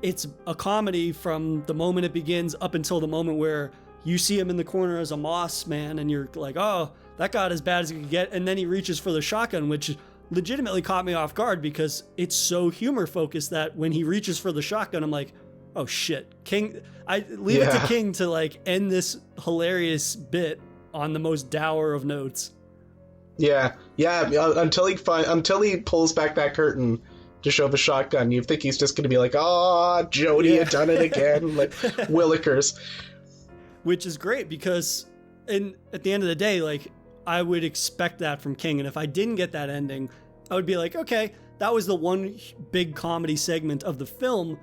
it's a comedy from the moment it begins up until the moment where you see him in the corner as a moss man, and you're like, oh, that got as bad as it could get. And then he reaches for the shotgun, which legitimately caught me off guard, because it's so humor focused that when he reaches for the shotgun, I'm like, oh shit, King. I leave it to King to like end this hilarious bit on the most dour of notes. Yeah. Until he pulls back that curtain to show the shotgun, you think he's just going to be like, "Oh, Jody had done it again," like Willikers. Which is great, because at the end of the day, like, I would expect that from King, and if I didn't get that ending, I would be like, okay, that was the one big comedy segment of the film.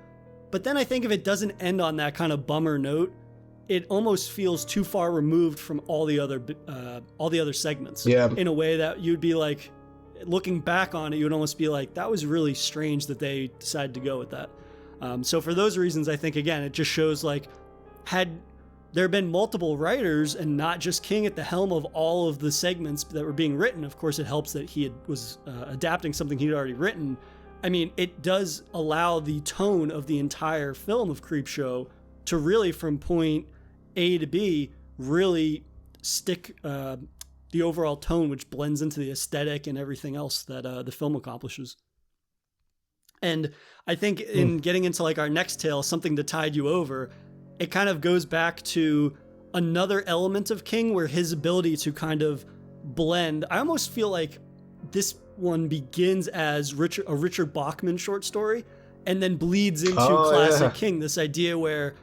But then I think if it doesn't end on that kind of bummer note, it almost feels too far removed from all the other segments. Yeah. In a way that you'd be like, looking back on it, you would almost be like, that was really strange that they decided to go with that. So for those reasons, I think, again, it just shows, like, had there been multiple writers and not just King at the helm of all of the segments that were being written, of course it helps that he was adapting something he'd already written. I mean, it does allow the tone of the entire film of Creepshow to really, from point A to B, really stick the overall tone, which blends into the aesthetic and everything else that the film accomplishes. And I think in getting into like our next tale, Something That Tied You Over, it kind of goes back to another element of King where his ability to kind of blend. I almost feel like this one begins as a Richard Bachman short story and then bleeds into classic King. This idea where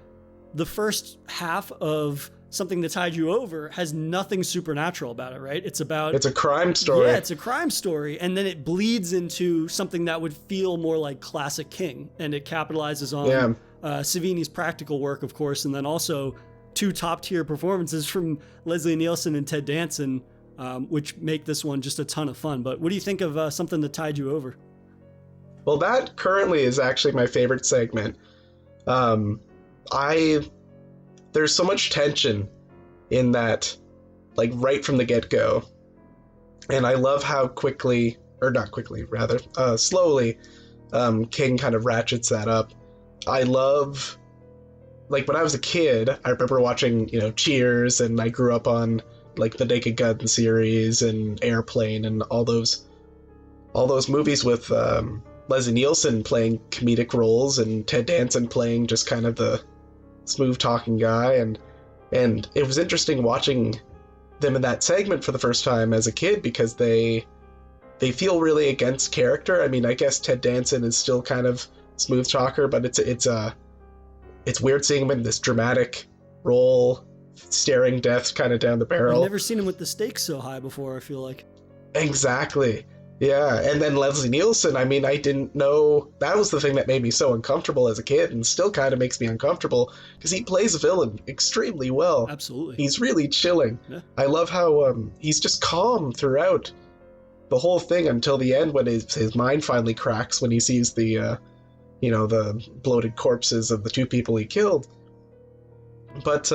the first half of Something That Tied You Over has nothing supernatural about it, right? It's a crime story. Yeah, it's a crime story. And then it bleeds into something that would feel more like classic King. And it capitalizes on Savini's practical work, of course, and then also 2 top-tier performances from Leslie Nielsen and Ted Danson, which make this one just a ton of fun. But what do you think of Something That Tied You Over? Well, that currently is actually my favorite segment. There's so much tension in that, like, right from the get-go. And I love how slowly, King kind of ratchets that up. I love, like, when I was a kid, I remember watching, Cheers, and I grew up on, like, the Naked Gun series and Airplane and all those movies with Leslie Nielsen playing comedic roles and Ted Danson playing just kind of the smooth talking guy, and it was interesting watching them in that segment for the first time as a kid, because they feel really against character. I mean, I guess Ted Danson is still kind of smooth talker, but it's weird seeing him in this dramatic role, staring death kind of down the barrel. I've never seen him with the stakes so high before, I feel like. Exactly. Yeah, and then Leslie Nielsen, I mean, I didn't know. That was the thing that made me so uncomfortable as a kid, and still kind of makes me uncomfortable, because he plays a villain extremely well. Absolutely. He's really chilling. Yeah. I love how he's just calm throughout the whole thing until the end, when his mind finally cracks when he sees the bloated corpses of the 2 people he killed. But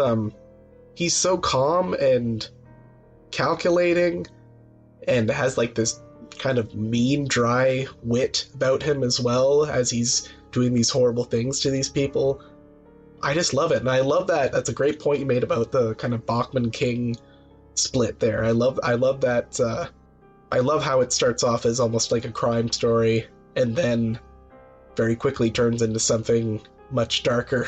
he's so calm and calculating, and has like this kind of mean, dry wit about him as well, as he's doing these horrible things to these people. I just love it, and I love that. That's a great point you made about the kind of Bachman-King split there. I love that. I love how it starts off as almost like a crime story, and then very quickly turns into something much darker.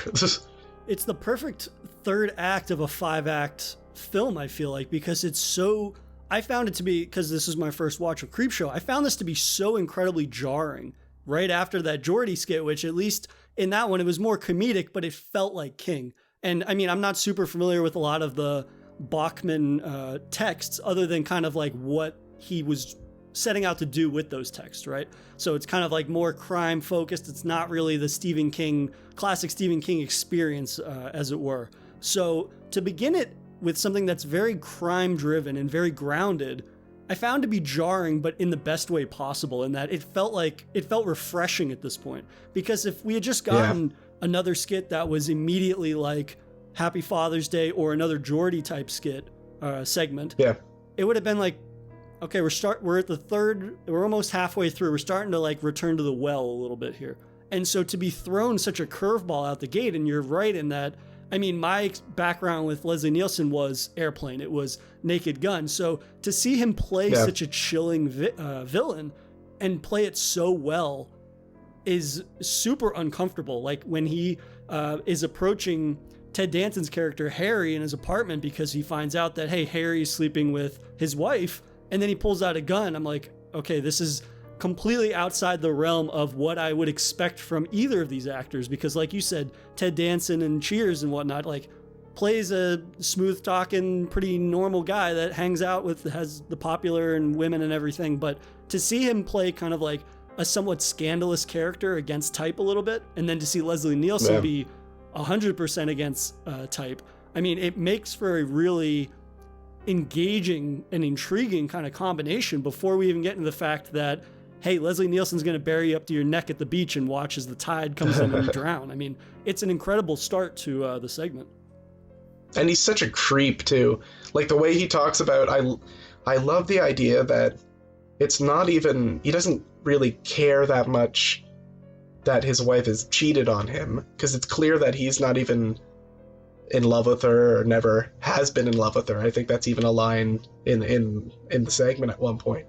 It's the perfect third act of a 5-act film, I feel like, because it's so... I found it to be, because this is my first watch of Creepshow, I found this to be so incredibly jarring right after that Geordie skit, which at least in that one, it was more comedic, but it felt like King. And I mean, I'm not super familiar with a lot of the Bachman texts other than kind of like what he was setting out to do with those texts, right? So it's kind of like more crime focused. It's not really the classic Stephen King experience, as it were. So to begin it with something that's very crime driven and very grounded, I found to be jarring, but in the best way possible, in that it felt refreshing at this point. Because if we had just gotten another skit that was immediately like Happy Father's Day or another Geordie type skit segment, it would have been like, okay, we're almost halfway through. We're starting to like return to the well a little bit here. And so to be thrown such a curveball out the gate, and you're right in that, I mean, my background with Leslie Nielsen was Airplane. It was Naked Gun. So to see him play such a chilling villain and play it so well is super uncomfortable. Like when he is approaching Ted Danson's character, Harry, in his apartment because he finds out that, hey, Harry's sleeping with his wife, and then he pulls out a gun. I'm like, okay, this is completely outside the realm of what I would expect from either of these actors, because like you said, Ted Danson in Cheers and whatnot, like plays a smooth talking, pretty normal guy that hangs out with, has the popular and women and everything. But to see him play kind of like a somewhat scandalous character against type a little bit, and then to see Leslie Nielsen be 100% against type, I mean, it makes for a really engaging and intriguing kind of combination before we even get into the fact that, hey, Leslie Nielsen's going to bury you up to your neck at the beach and watch as the tide comes in and you drown. I mean, it's an incredible start to the segment. And he's such a creep too. Like the way he talks about, I love the idea that it's not even, he doesn't really care that much that his wife has cheated on him, because it's clear that he's not even in love with her or never has been in love with her. I think that's even a line in the segment at one point.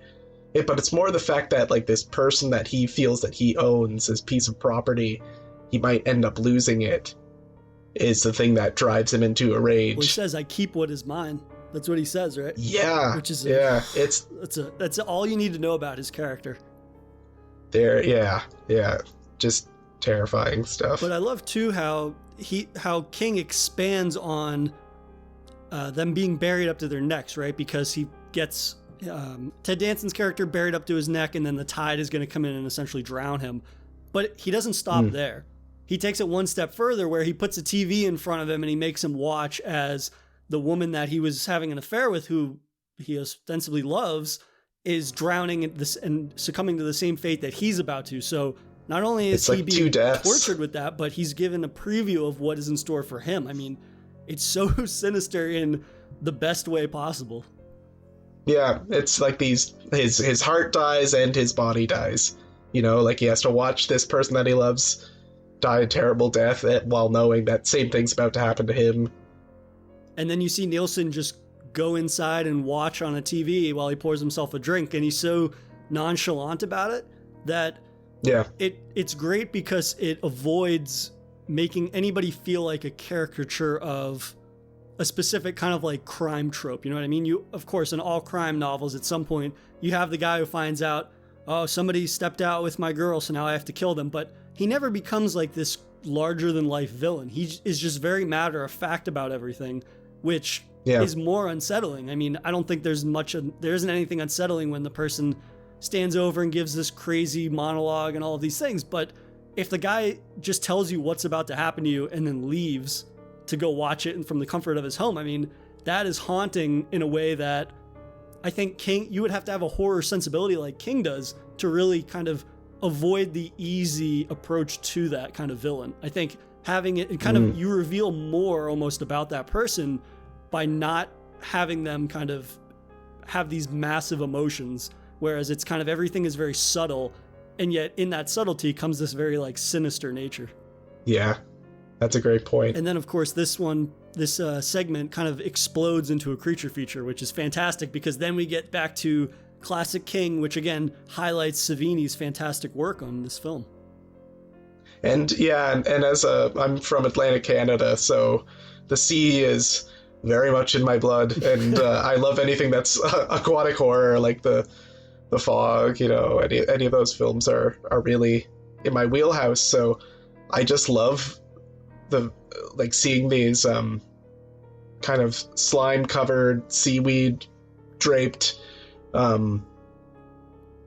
But it's more the fact that like this person that he feels that he owns, this piece of property, he might end up losing it, is the thing that drives him into a rage. Well, he says, "I keep what is mine." That's what he says, right? Yeah. Which is that's all you need to know about his character. Just terrifying stuff. But I love too how King expands on them being buried up to their necks, right? Because he gets Ted Danson's character buried up to his neck, and then the tide is going to come in and essentially drown him. But he doesn't stop there. He takes it one step further, where he puts a TV in front of him and he makes him watch as the woman that he was having an affair with, who he ostensibly loves, is drowning and succumbing to the same fate that he's about to. So not only is he being tortured with that, but he's given a preview of what is in store for him. I mean, it's so sinister in the best way possible. Yeah, it's like his heart dies and his body dies. You know, like he has to watch this person that he loves die a terrible death while knowing that same thing's about to happen to him. And then you see Nielsen just go inside and watch on a TV while he pours himself a drink, and he's so nonchalant about it that it's great because it avoids making anybody feel like a caricature of a specific kind of like crime trope. You know what I mean? You, of course, in all crime novels, at some point, you have the guy who finds out, oh, somebody stepped out with my girl, so now I have to kill them. But he never becomes like this larger than life villain. He is just very matter of fact about everything, which is more unsettling. I mean, I don't think there isn't anything unsettling when the person stands over and gives this crazy monologue and all of these things. But if the guy just tells you what's about to happen to you and then leaves to go watch it and from the comfort of his home, I mean, that is haunting in a way that I think you would have to have a horror sensibility like King does to really kind of avoid the easy approach to that kind of villain. I think having it kind of, you reveal more almost about that person by not having them kind of have these massive emotions, whereas it's kind of everything is very subtle, and yet in that subtlety comes this very like sinister nature. Yeah, that's a great point. And then of course this segment kind of explodes into a creature feature, which is fantastic because then we get back to classic King, which again highlights Savini's fantastic work on this film. And as I'm from Atlantic Canada, so the sea is very much in my blood, and I love anything that's aquatic horror, like the Fog, you know, any of those films are really in my wheelhouse. So I just love seeing these kind of slime covered, seaweed draped,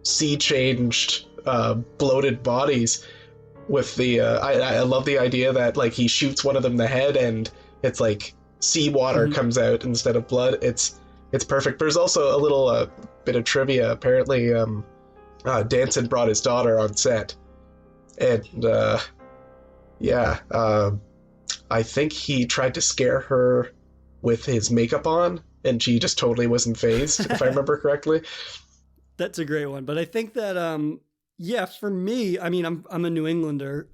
sea changed, bloated bodies with the I love the idea that like he shoots one of them in the head and it's like seawater comes out instead of blood. It's perfect. There's also a little bit of trivia. Apparently Danson brought his daughter on set, and I think he tried to scare her with his makeup on, and she just totally wasn't phased, if I remember correctly. That's a great one. But I think that, for me, I mean, I'm a New Englander,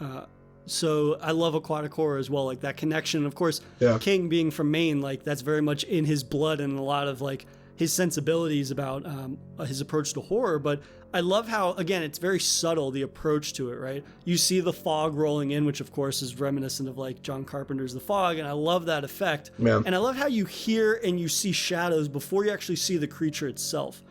so I love aquatic horror as well. Like that connection, of course, King being from Maine, like that's very much in his blood and a lot of like his sensibilities about his approach to horror. But I love how, again, it's very subtle, the approach to it, right? You see the fog rolling in, which of course is reminiscent of like John Carpenter's The Fog, and I love that effect. Yeah. And I love how you hear and you see shadows before you actually see the creature itself.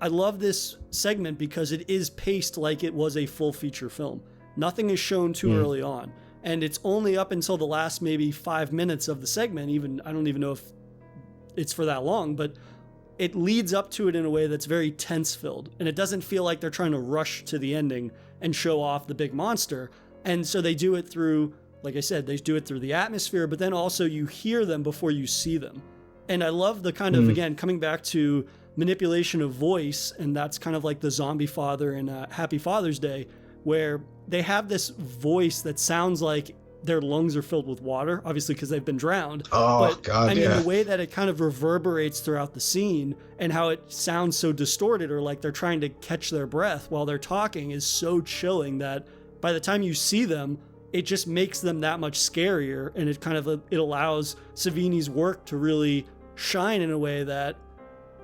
I love this segment because it is paced like it was a full feature film. Nothing is shown too early on. And it's only up until the last maybe 5 minutes of the segment, even I don't even know if it's for that long, but it leads up to it in a way that's very tense filled. And it doesn't feel like they're trying to rush to the ending and show off the big monster. And so they do it through, like I said, they do it through the atmosphere, but then also you hear them before you see them. And I love the kind of, again, coming back to manipulation of voice, and that's kind of like the zombie father in Happy Father's Day, where they have this voice that sounds like their lungs are filled with water, obviously because they've been drowned. Oh, but, God, I mean, the way that it kind of reverberates throughout the scene and how it sounds so distorted or like they're trying to catch their breath while they're talking is so chilling that by the time you see them, it just makes them that much scarier, and it kind of it allows Savini's work to really shine in a way that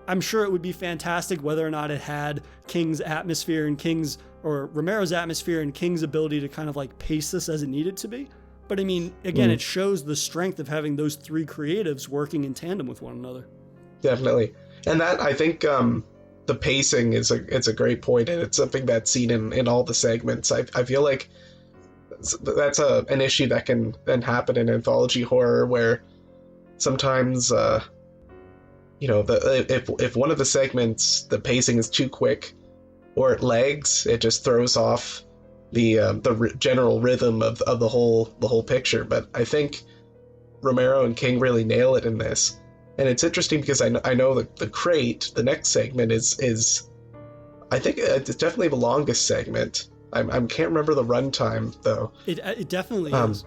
I'm sure it would be fantastic whether or not it had King's atmosphere and King's, or Romero's atmosphere and King's ability to kind of like pace this as it needed to be. But I mean, again, it shows the strength of having those three creatives working in tandem with one another. Definitely. And that, I think, the pacing is a great point, and it's something that's seen in all the segments. I feel like that's an issue that can then happen in anthology horror, where sometimes if one of the segments, the pacing is too quick or it lags, it just throws off the general rhythm of the whole picture. But I think Romero and King really nail it in this. And it's interesting because I know that the crate, the next segment is I think it's definitely the longest segment. I can't remember the runtime though. It definitely is.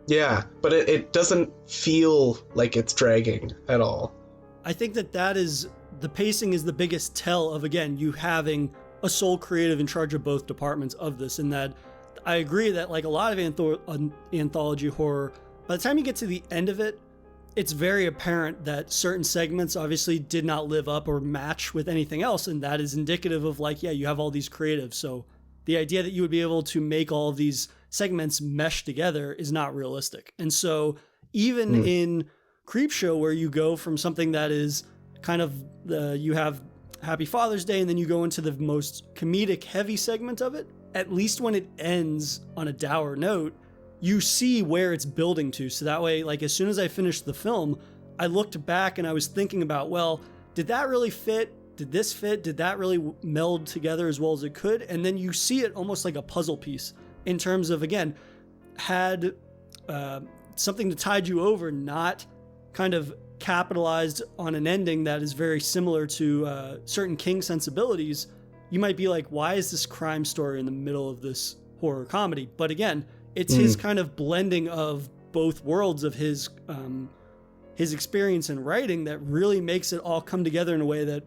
Yeah, but it doesn't feel like it's dragging at all. I think that is, the pacing is the biggest tell of, again, you having a sole creative in charge of both departments of this, and that I agree that like a lot of anthology horror, by the time you get to the end of it, it's very apparent that certain segments obviously did not live up or match with anything else, and that is indicative of like, yeah, you have all these creatives, so the idea that you would be able to make all of these segments mesh together is not realistic. And so even in CREEPSHOW, where you go from something that is kind of you have Happy Father's Day and then you go into the most comedic heavy segment of it, at least when it ends on a dour note, you see where it's building to. So that way, like as soon as I finished the film, I looked back and I was thinking about, well, did that really fit? Did this fit? Did that really meld together as well as it could? And then you see it almost like a puzzle piece in terms of, again, had something that tied you over not kind of capitalized on an ending that is very similar to certain King sensibilities, you might be like, why is this crime story in the middle of this horror comedy? But again, it's his kind of blending of both worlds of his experience in writing that really makes it all come together in a way that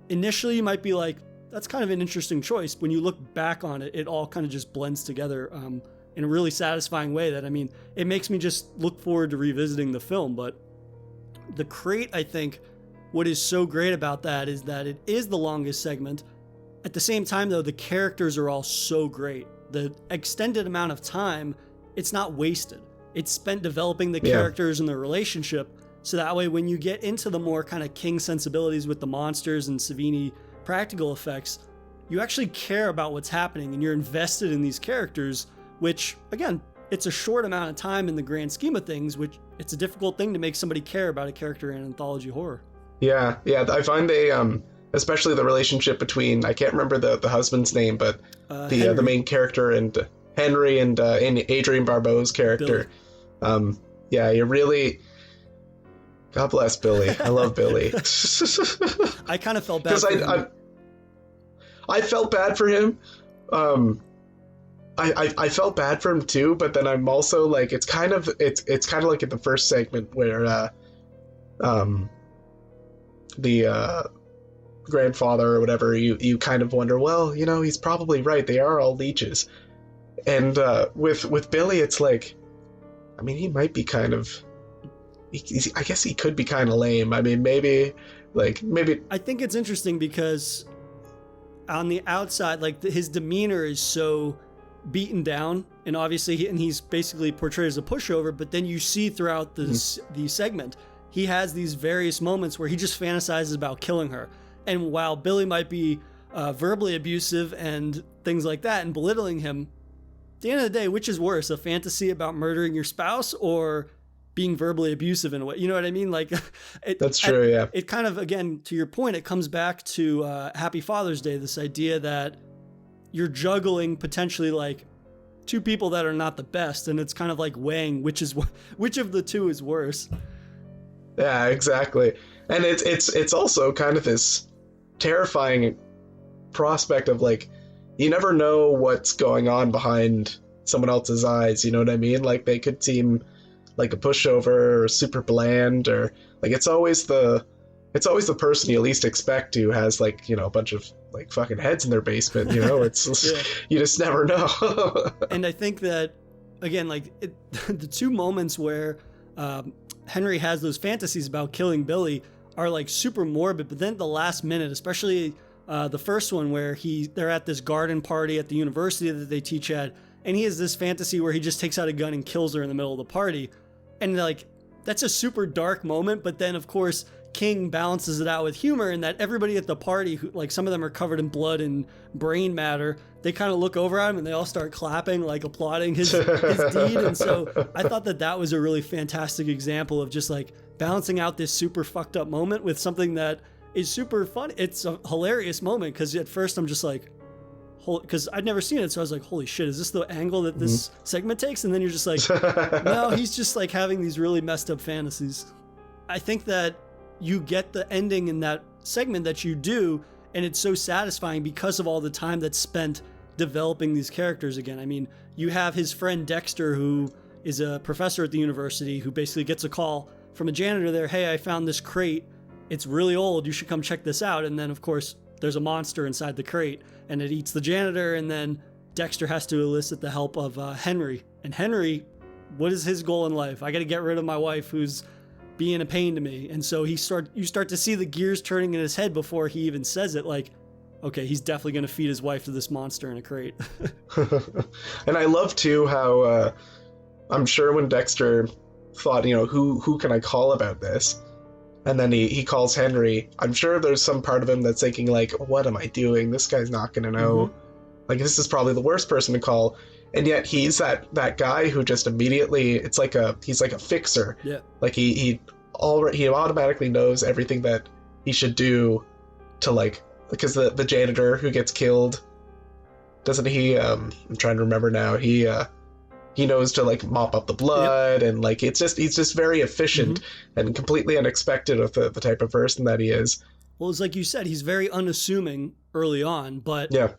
initially you might be like, that's kind of an interesting choice. When you look back on it, it all kind of just blends together in a really satisfying way that, I mean, it makes me just look forward to revisiting the film. But the crate, I think, what is so great about that is that it is the longest segment. At the same time, though, the characters are all so great. The extended amount of time, it's not wasted. It's spent developing the characters and their relationship, so that way when you get into the more kind of King sensibilities with the monsters and Savini practical effects, you actually care about what's happening and you're invested in these characters, which, again, it's a short amount of time in the grand scheme of things, which it's a difficult thing to make somebody care about a character in anthology horror. Yeah, I find they, especially the relationship between, I can't remember the husband's name, but the main character and Henry and Adrienne Barbeau's character. You really, God bless Billy. I love Billy. I kind of felt bad for him. I felt bad for him. I felt bad for him too, but then I'm also like, it's kind of like in the first segment where the grandfather or whatever, you kind of wonder, well, you know, he's probably right. They are all leeches. And with Billy, it's like, I mean, he might be kind of, I guess he could be kind of lame. I mean, maybe. I think it's interesting because on the outside, like his demeanor is so beaten down, and obviously he's basically portrayed as a pushover, but then you see throughout the segment, he has these various moments where he just fantasizes about killing her. And while Billy might be verbally abusive and things like that and belittling him, at the end of the day, which is worse, a fantasy about murdering your spouse or being verbally abusive in a way? You know what I mean? Like, that's true. Yeah. It kind of, again, to your point, it comes back to Happy Father's Day, this idea that you're juggling potentially like two people that are not the best. And it's kind of like weighing which of the two is worse. Yeah, exactly. And it's also kind of this terrifying prospect of like, you never know what's going on behind someone else's eyes. You know what I mean? Like, they could seem like a pushover or super bland, or like it's always the person you least expect who has, like, you know, a bunch of like fucking heads in their basement. You know, it's you just never know. And I think that, again, like the two moments where Henry has those fantasies about killing Billy are like super morbid, but then the last minute, especially the first one where they're at this garden party at the university that they teach at, and he has this fantasy where he just takes out a gun and kills her in the middle of the party. And like, that's a super dark moment, but then of course King balances it out with humor, and that everybody at the party, who, like, some of them are covered in blood and brain matter, they kind of look over at him and they all start clapping, like applauding his deed. And so I thought that was a really fantastic example of just like balancing out this super fucked up moment with something that is super fun. It's a hilarious moment, because at first I'm just like, because I'd never seen it, so I was like, holy shit, is this the angle that this segment takes? And then you're just like, no, he's just like having these really messed up fantasies. I think that you get the ending in that segment that you do, and it's so satisfying because of all the time that's spent developing these characters again. I mean, you have his friend Dexter, who is a professor at the university, who basically gets a call from a janitor there, hey, I found this crate, it's really old, you should come check this out. And then of course there's a monster inside the crate, and it eats the janitor, and then Dexter has to elicit the help of Henry. And Henry, what is his goal in life? I got to get rid of my wife who's being a pain to me. And so you start to see the gears turning in his head before he even says it, like, okay, he's definitely going to feed his wife to this monster in a crate. And I love too how I'm sure when Dexter thought, you know, who can I call about this? And then he calls Henry. I'm sure there's some part of him that's thinking, like, what am I doing? This guy's not going to know. Like, this is probably the worst person to call. And yet he's that guy who just immediately, he's like a fixer. Yeah. Like he automatically knows everything that he should do to, like, because the janitor who gets killed, doesn't he, I'm trying to remember now, he knows to, like, mop up the blood. Yep. And like he's just very efficient and completely unexpected of the type of person that he is. Well, it's like you said, he's very unassuming early on, but yeah,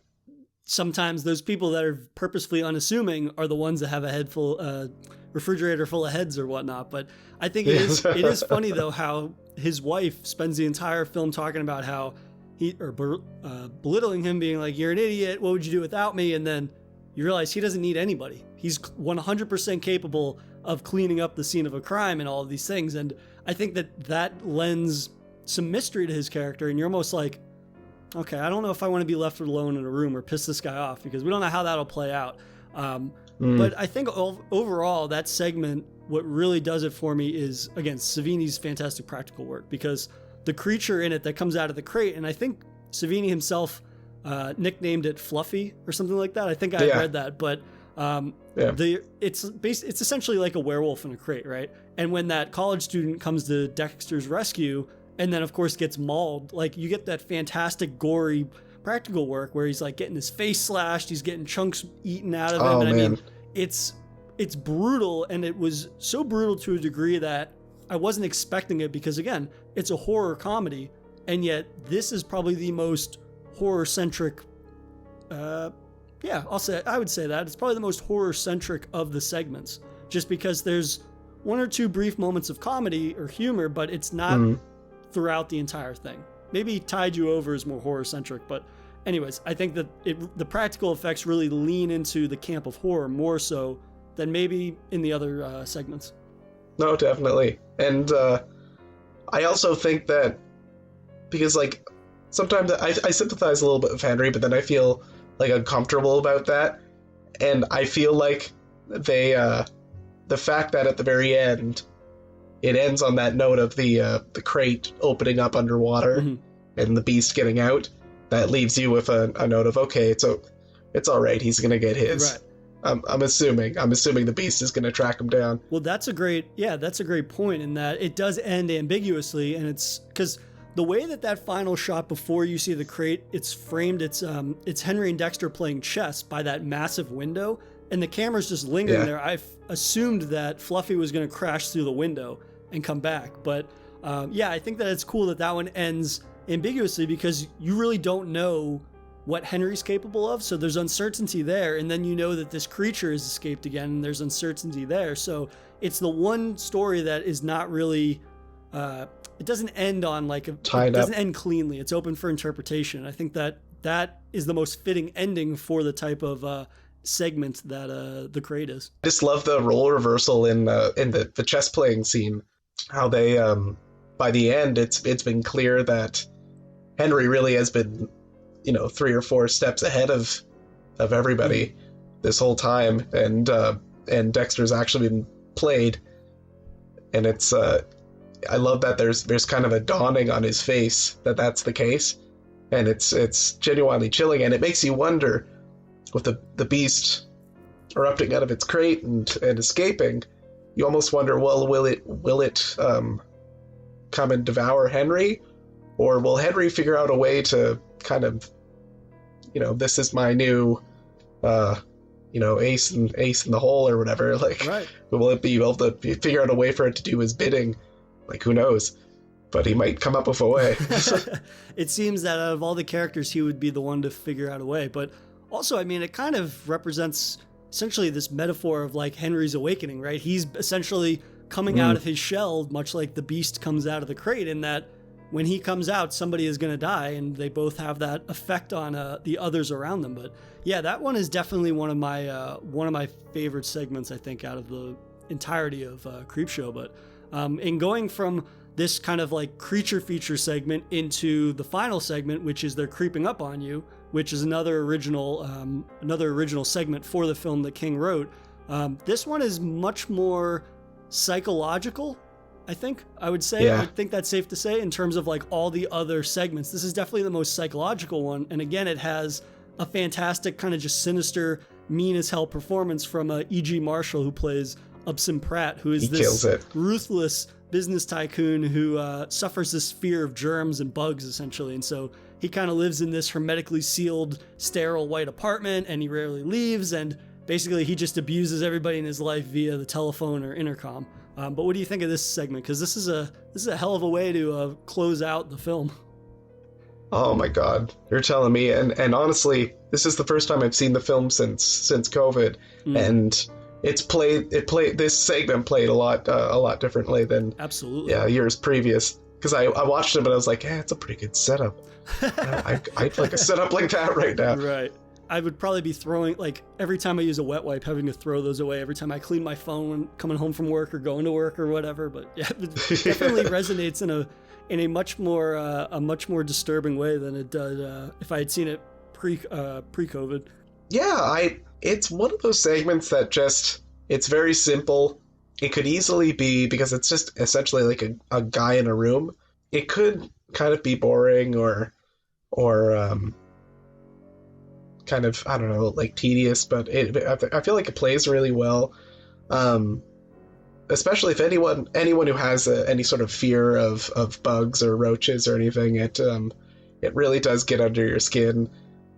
sometimes those people that are purposefully unassuming are the ones that have a head full, refrigerator full of heads or whatnot. But I think it is funny though how his wife spends the entire film talking about how belittling him, being like, you're an idiot, what would you do without me? And then you realize he doesn't need anybody. He's 100% capable of cleaning up the scene of a crime and all of these things. And I think that lends some mystery to his character, and you're almost like, okay, I don't know if I want to be left alone in a room or piss this guy off, because we don't know how that'll play out. But I think overall, that segment, what really does it for me is, again, Savini's fantastic practical work, because the creature in it that comes out of the crate, and I think Savini himself nicknamed it Fluffy or something like that. I think I read that, but It's essentially like a werewolf in a crate, right? And when that college student comes to Dexter's rescue and then of course gets mauled, like you get that fantastic gory practical work where he's like getting his face slashed, he's getting chunks eaten out of him. And I mean, it's brutal, and it was so brutal to a degree that I wasn't expecting it, because again, it's a horror comedy, and yet this is probably the most horror centric. I would say that it's probably the most horror centric of the segments, just because there's one or two brief moments of comedy or humor, but it's not throughout the entire thing. Maybe Tide You Over is more horror centric, but anyways, I think that the practical effects really lean into the camp of horror more so than maybe in the other segments. No, definitely. And I also think that, because like sometimes I sympathize a little bit with Henry, but then I feel like uncomfortable about that. And I feel like they, the fact that at the very end, it ends on that note of the crate opening up underwater and the beast getting out, that leaves you with a note of, okay, it's all right, he's gonna get his. Right. I'm assuming the beast is gonna track him down. Well, that's a great point, in that it does end ambiguously, and it's because the way that final shot before you see the crate, it's framed, it's Henry and Dexter playing chess by that massive window, and the camera's just lingering there. I've assumed that Fluffy was going to crash through the window and come back, but I think that it's cool that one ends ambiguously, because you really don't know what Henry's capable of, so there's uncertainty there, and then you know that this creature has escaped again, and there's uncertainty there. So it's the one story that is not really it doesn't end on like it doesn't end cleanly. It's open for interpretation. I think that is the most fitting ending for the type of segment that the crate is. I just love the role reversal in the chess playing scene. How they by the end it's been clear that Henry really has been 3 or 4 steps ahead of everybody this whole time, and Dexter's actually been played, and it's I love that there's kind of a dawning on his face that that's the case, and it's genuinely chilling, and it makes you wonder, with the beast erupting out of its crate and escaping, you almost wonder, well, will it come and devour Henry, or will Henry figure out a way to kind of, this is my new ace in the hole or whatever, like, right. Will it be able to figure out a way for it to do his bidding? Like, who knows? But he might come up with a way. It seems that out of all the characters, he would be the one to figure out a way. But also, I mean, it kind of represents essentially this metaphor of like Henry's awakening, right? He's essentially coming out of his shell, much like the beast comes out of the crate, in that when he comes out, somebody is going to die, and they both have that effect on the others around them. But yeah, that one is definitely one of my favorite segments, I think, out of the entirety of CREEPSHOW. But in going from this kind of like creature feature segment into the final segment, which is they're creeping up on you, which is another original segment for the film that King wrote. This one is much more psychological, I think I would say. I think that's safe to say in terms of like all the other segments. This is definitely the most psychological one. And again, it has a fantastic kind of just sinister, mean as hell performance from E.G. Marshall, who plays Upson Pratt, who is this ruthless business tycoon who suffers this fear of germs and bugs, essentially. And so he kind of lives in this hermetically sealed, sterile white apartment, and he rarely leaves. And basically, he just abuses everybody in his life via the telephone or intercom. But what do you think of this segment? Because this is a hell of a way to close out the film. Oh my God, you're telling me. And honestly, this is the first time I've seen the film since COVID, and this segment played a lot differently than years previous. Because I watched it, but I was like, it's a pretty good setup. I'd like a setup like that right now. Right. I would probably be throwing, like, every time I use a wet wipe, having to throw those away every time I clean my phone when coming home from work or going to work or whatever. But yeah, it definitely resonates in a much more disturbing way than it did if I had seen it pre-COVID. Yeah, it's one of those segments that it's very simple. It could easily be, because it's just essentially like a guy in a room. It could kind of be boring or kind of, I don't know, like tedious, but I feel like it plays really well. Especially if anyone who has any sort of fear of bugs or roaches or anything, it really does get under your skin.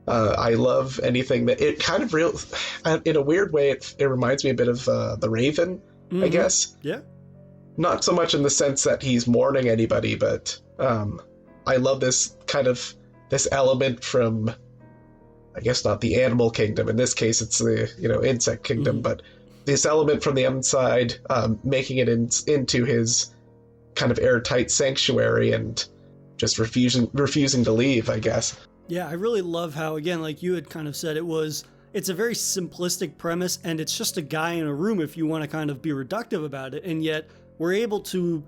I love anything that it kind of in a weird way. It reminds me a bit of the Raven, I guess. Yeah. Not so much in the sense that he's mourning anybody, but I love this element from, I guess not the animal kingdom. In this case, it's the insect kingdom, but this element from the inside, making it into his kind of airtight sanctuary and just refusing to leave, I guess. Yeah, I really love how, again, like you had kind of said, it's a very simplistic premise, and it's just a guy in a room if you want to kind of be reductive about it, and yet we're able to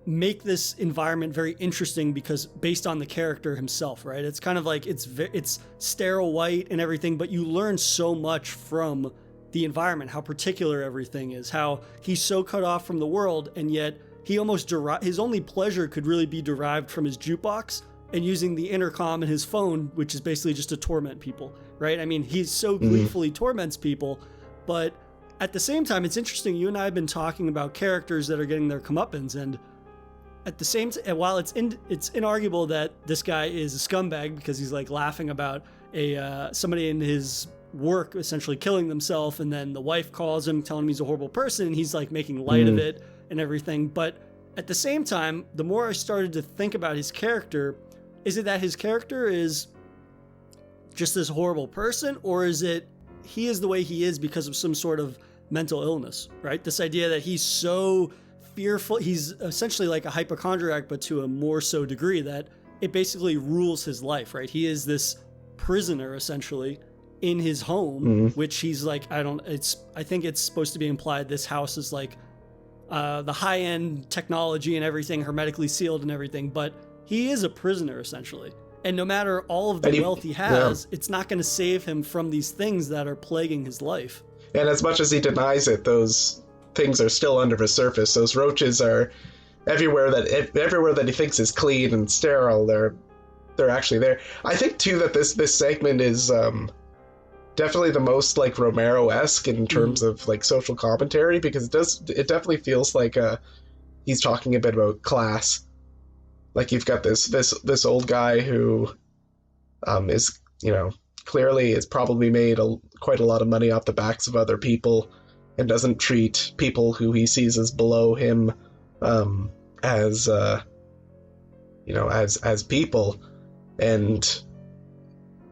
make this environment very interesting because based on the character himself, right? It's kind of like it's sterile white and everything, but you learn so much from the environment, how particular everything is, how he's so cut off from the world, and yet he almost his only pleasure could really be derived from his jukebox and using the intercom in his phone, which is basically just to torment people, right? I mean, he so gleefully torments people, but at the same time, it's interesting. You and I have been talking about characters that are getting their comeuppance, and at the same time, while it's inarguable that this guy is a scumbag because he's like laughing about somebody in his work essentially killing themselves, and then the wife calls him telling him he's a horrible person, and he's like making light of it and everything. But at the same time, the more I started to think about his character, is it that his character is just this horrible person, or is it he is the way he is because of some sort of mental illness, right? This idea that he's so fearful, he's essentially like a hypochondriac, but to a more so degree that it basically rules his life, right? He is this prisoner essentially in his home, which he's like, I think it's supposed to be implied this house is like the high-end technology and everything, hermetically sealed and everything, but he is a prisoner essentially. And no matter all of the wealth he has, it's not going to save him from these things that are plaguing his life. And as much as he denies it, those things are still under the surface. Those roaches are everywhere that he thinks is clean and sterile. They're actually there. I think too that this segment is definitely the most like Romero-esque in terms of like social commentary, because it definitely feels like he's talking a bit about class. Like you've got this old guy who is, clearly has probably made quite a lot of money off the backs of other people and doesn't treat people who he sees as below him as people. And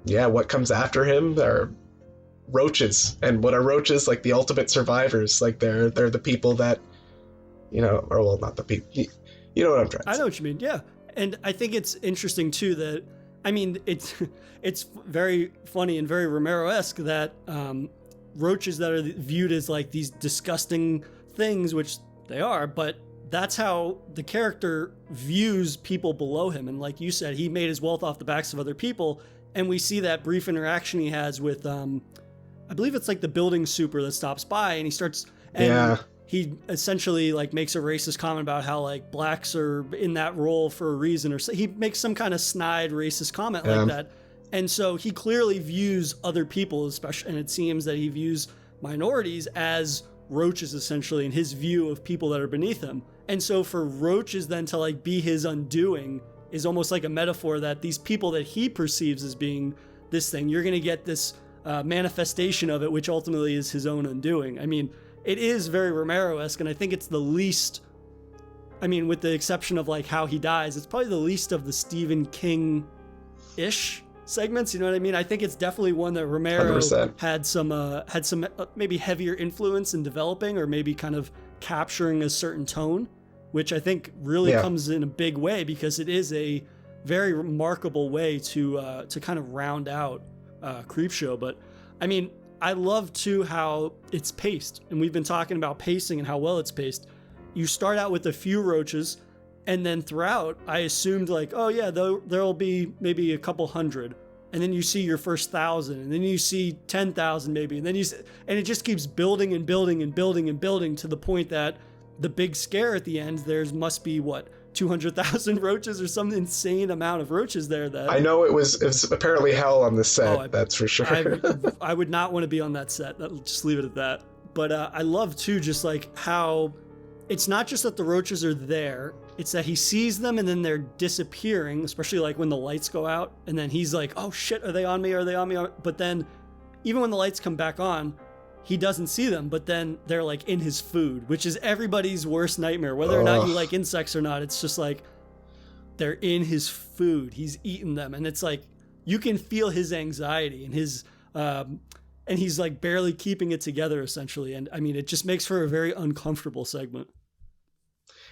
yeah, what comes after him are roaches. And what are roaches? Like the ultimate survivors. Like they're the people that, or well, not the people. You know what I'm trying to say. I know what you mean, yeah. And I think it's interesting too that, I mean, it's very funny and very Romero-esque that roaches that are viewed as like these disgusting things, which they are, but that's how the character views people below him. And like you said, he made his wealth off the backs of other people. And we see that brief interaction he has with, I believe it's like the building super that stops by, and he starts, and he essentially like makes a racist comment about how like blacks are in that role for a reason, or so he makes some kind of snide racist comment like that. And so he clearly views other people, especially, and it seems that he views minorities as roaches essentially in his view of people that are beneath him. And so for roaches then to like be his undoing is almost like a metaphor that these people that he perceives as being this thing, you're going to get this manifestation of it, which ultimately is his own undoing. I mean, it is very Romero-esque, and I think it's the least, I mean, with the exception of like how he dies, it's probably the least of the Stephen King-ish segments, you know what I mean? I think it's definitely one that Romero 100%. had some maybe heavier influence in developing, or maybe kind of capturing a certain tone, which I think really comes in a big way, because it is a very remarkable way to kind of round out Creepshow. But I mean, I love too how it's paced, and we've been talking about pacing and how well it's paced. You start out with a few roaches, and then throughout, I assumed like, oh yeah, there'll be maybe a couple hundred, and then you see your first 1,000, and then you see 10,000 maybe, and then and it just keeps building and building and building and building to the point that the big scare at the end, must be what, 200,000 roaches or some insane amount of roaches there. That I know it's apparently hell on the set. That's for sure. I would not want to be on that set. Just leave it at that. But I love too, just like how it's not just that the roaches are there, it's that he sees them and then they're disappearing, especially like when the lights go out, and then he's like, oh shit, are they on me? Are they on me? But then even when the lights come back on, he doesn't see them, but then they're like in his food, which is everybody's worst nightmare. Whether or not you like insects or not, it's just like they're in his food. He's eating them. And it's like, you can feel his anxiety and his, and he's like barely keeping it together essentially. And I mean, it just makes for a very uncomfortable segment.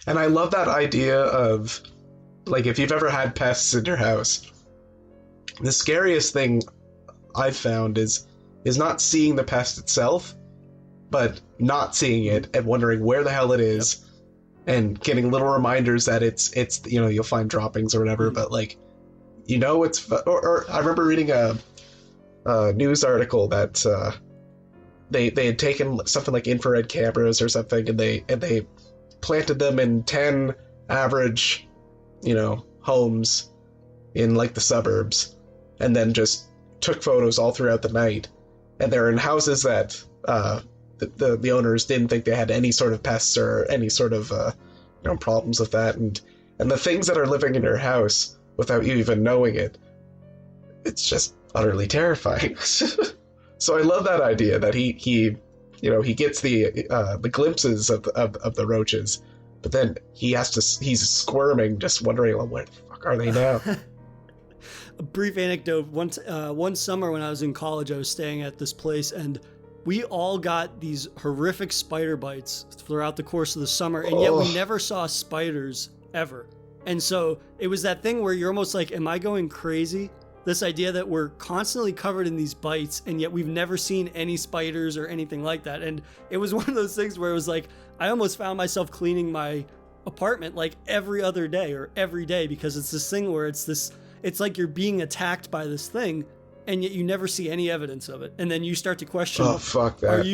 And I love that idea of, like, if you've ever had pests in your house, the scariest thing I've found is not seeing the pest itself, but not seeing it and wondering where the hell it is, and getting little reminders that it's you know, you'll find droppings or whatever, but like, you know, it's or I remember reading a news article that they had taken something like infrared cameras or something, and they planted them in 10 average, you know, homes in like the suburbs, and then just took photos all throughout the night. And they're in houses that the owners didn't think they had any sort of pests or any sort of you know, problems with that. And the things that are living in your house without you even knowing it, it's just utterly terrifying. So I love that idea that he you know, he gets the glimpses of the roaches, but then he's squirming, just wondering, well, where the fuck are they now? A brief anecdote. One summer when I was in college, I was staying at this place, and we all got these horrific spider bites throughout the course of the summer, and yet we never saw spiders ever. And so it was that thing where you're almost like, am I going crazy? This idea that we're constantly covered in these bites, and yet we've never seen any spiders or anything like that. And it was one of those things where it was like, I almost found myself cleaning my apartment like every other day or every day, because it's this thing where it's like you're being attacked by this thing, and yet you never see any evidence of it. And then you start to question, oh, fuck that.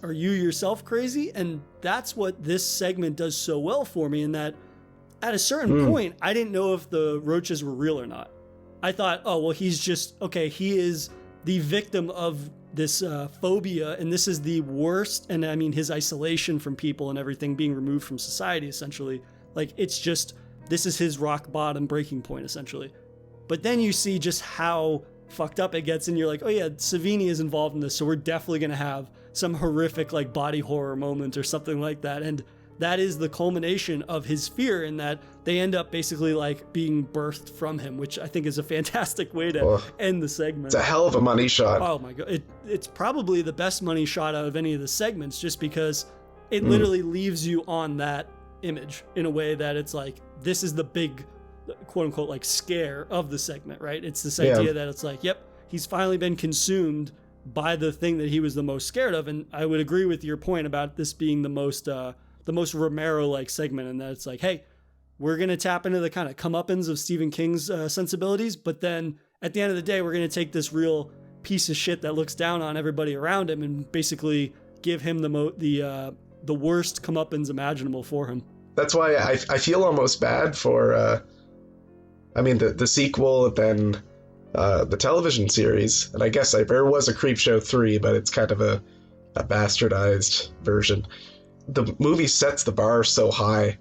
Are you yourself crazy? And that's what this segment does so well for me, in that at a certain point, I didn't know if the roaches were real or not. I thought, oh, well, he's just, okay, he is the victim of this phobia, and this is the worst, and I mean, his isolation from people and everything, being removed from society, essentially. Like, it's just, this is his rock bottom breaking point, essentially. But then you see just how fucked up it gets, and you're like, oh yeah, Savini is involved in this, so we're definitely going to have some horrific, like, body horror moment or something like that. And that is the culmination of his fear, in that they end up basically like being birthed from him, which I think is a fantastic way to end the segment. It's a hell of a money shot. Oh my God. It's probably the best money shot out of any of the segments, just because it literally leaves you on that image in a way that it's like, this is the big, quote unquote, like scare of the segment, right? It's this idea that it's like, yep, he's finally been consumed by the thing that he was the most scared of. And I would agree with your point about this being the most Romero-like segment, and that it's like, hey, we're going to tap into the kind of comeuppance of Stephen King's sensibilities, but then at the end of the day, we're going to take this real piece of shit that looks down on everybody around him and basically give him the worst comeuppance imaginable for him. That's why I feel almost bad for, the sequel and then the television series. And I guess there was a Creepshow 3, but it's kind of a bastardized version. The movie sets the bar so high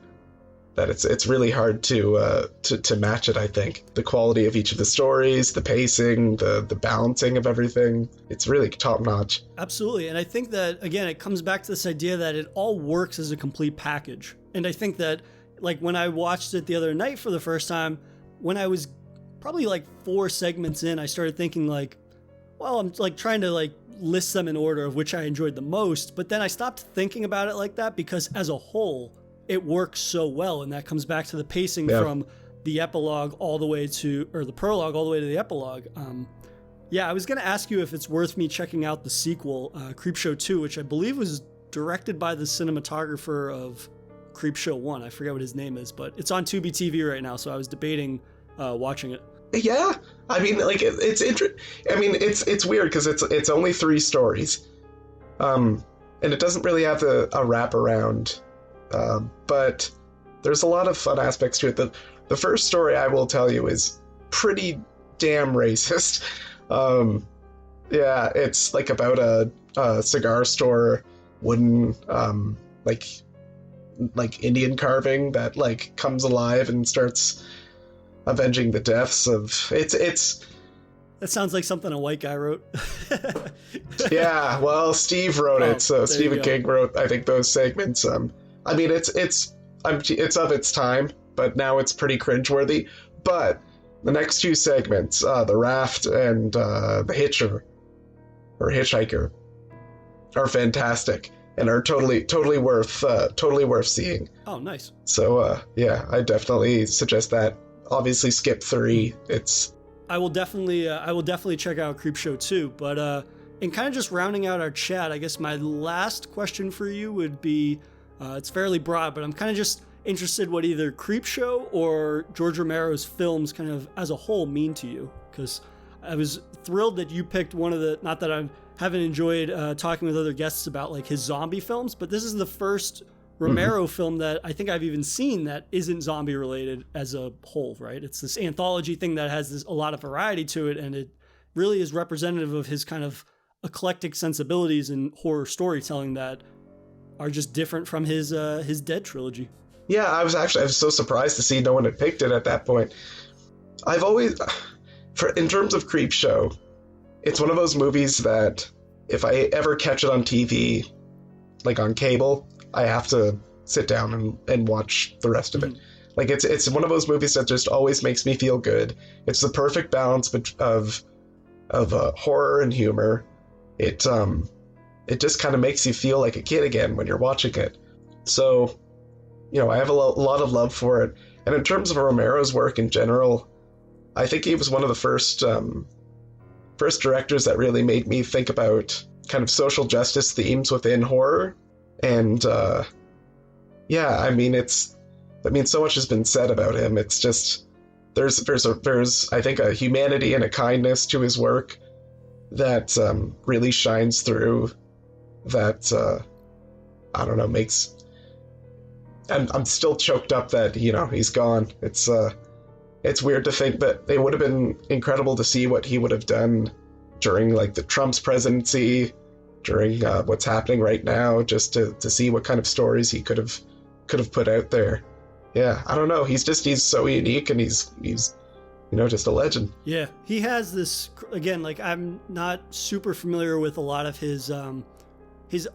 that it's really hard to match it. I think the quality of each of the stories, the pacing, the balancing of everything, it's really top notch. Absolutely. And I think that, again, it comes back to this idea that it all works as a complete package. And I think that, like, when I watched it the other night for the first time, when I was probably like 4 segments in, I started thinking like, well, I'm like trying to like list them in order of which I enjoyed the most. But then I stopped thinking about it like that, because as a whole, it works so well. And that comes back to the pacing from the epilogue all the way to, or the prologue all the way to the epilogue. I was going to ask you if it's worth me checking out the sequel, Creepshow 2, which I believe was directed by the cinematographer of Creepshow 1. I forget what his name is, but it's on Tubi TV right now. So I was debating watching it. Yeah, I mean, like, it's weird because it's only 3 stories, and it doesn't really have a wraparound, but there's a lot of fun aspects to it. The first story I will tell you is pretty damn racist. Yeah, it's like about a cigar store, wooden like Indian carving that like comes alive and starts avenging the deaths of it's. That sounds like something a white guy wrote. Yeah, well, Steve wrote it, so Stephen King wrote, I think, those segments. I mean, it's of its time, but now it's pretty cringeworthy. But the next two segments, the raft and the hitcher or hitchhiker, are fantastic and are totally worth seeing. Oh, nice. So yeah, I definitely suggest that. Obviously, skip 3. I will definitely check out Creepshow too. But in kind of just rounding out our chat, I guess my last question for you would be, it's fairly broad, but I'm kind of just interested what either Creepshow or George Romero's films kind of as a whole mean to you. Because I was thrilled that you picked one of the, not that I haven't enjoyed talking with other guests about like his zombie films, but this is the first Romero film that I think I've even seen that isn't zombie related as a whole, right? It's this anthology thing that has a lot of variety to it, and it really is representative of his kind of eclectic sensibilities in horror storytelling that are just different from his Dead trilogy. Yeah, I was so surprised to see no one had picked it at that point. I've always, in terms of Creepshow, it's one of those movies that if I ever catch it on TV, like on cable, I have to sit down and watch the rest of it. Like it's one of those movies that just always makes me feel good. It's the perfect balance of horror and humor. It just kind of makes you feel like a kid again when you're watching it. So, I have a lot of love for it. And in terms of Romero's work in general, I think he was one of the first directors that really made me think about kind of social justice themes within horror. And yeah, I mean, so much has been said about him. It's just there's I think a humanity and a kindness to his work that really shines through. That I don't know, makes. And I'm still choked up that he's gone. It's weird to think that it would have been incredible to see what he would have done during like the Trump's presidency, during what's happening right now, just to see what kind of stories he could have put out there. Yeah, I don't know. He's so unique, and he's just a legend. Yeah, he has this, again, like I'm not super familiar with a lot of his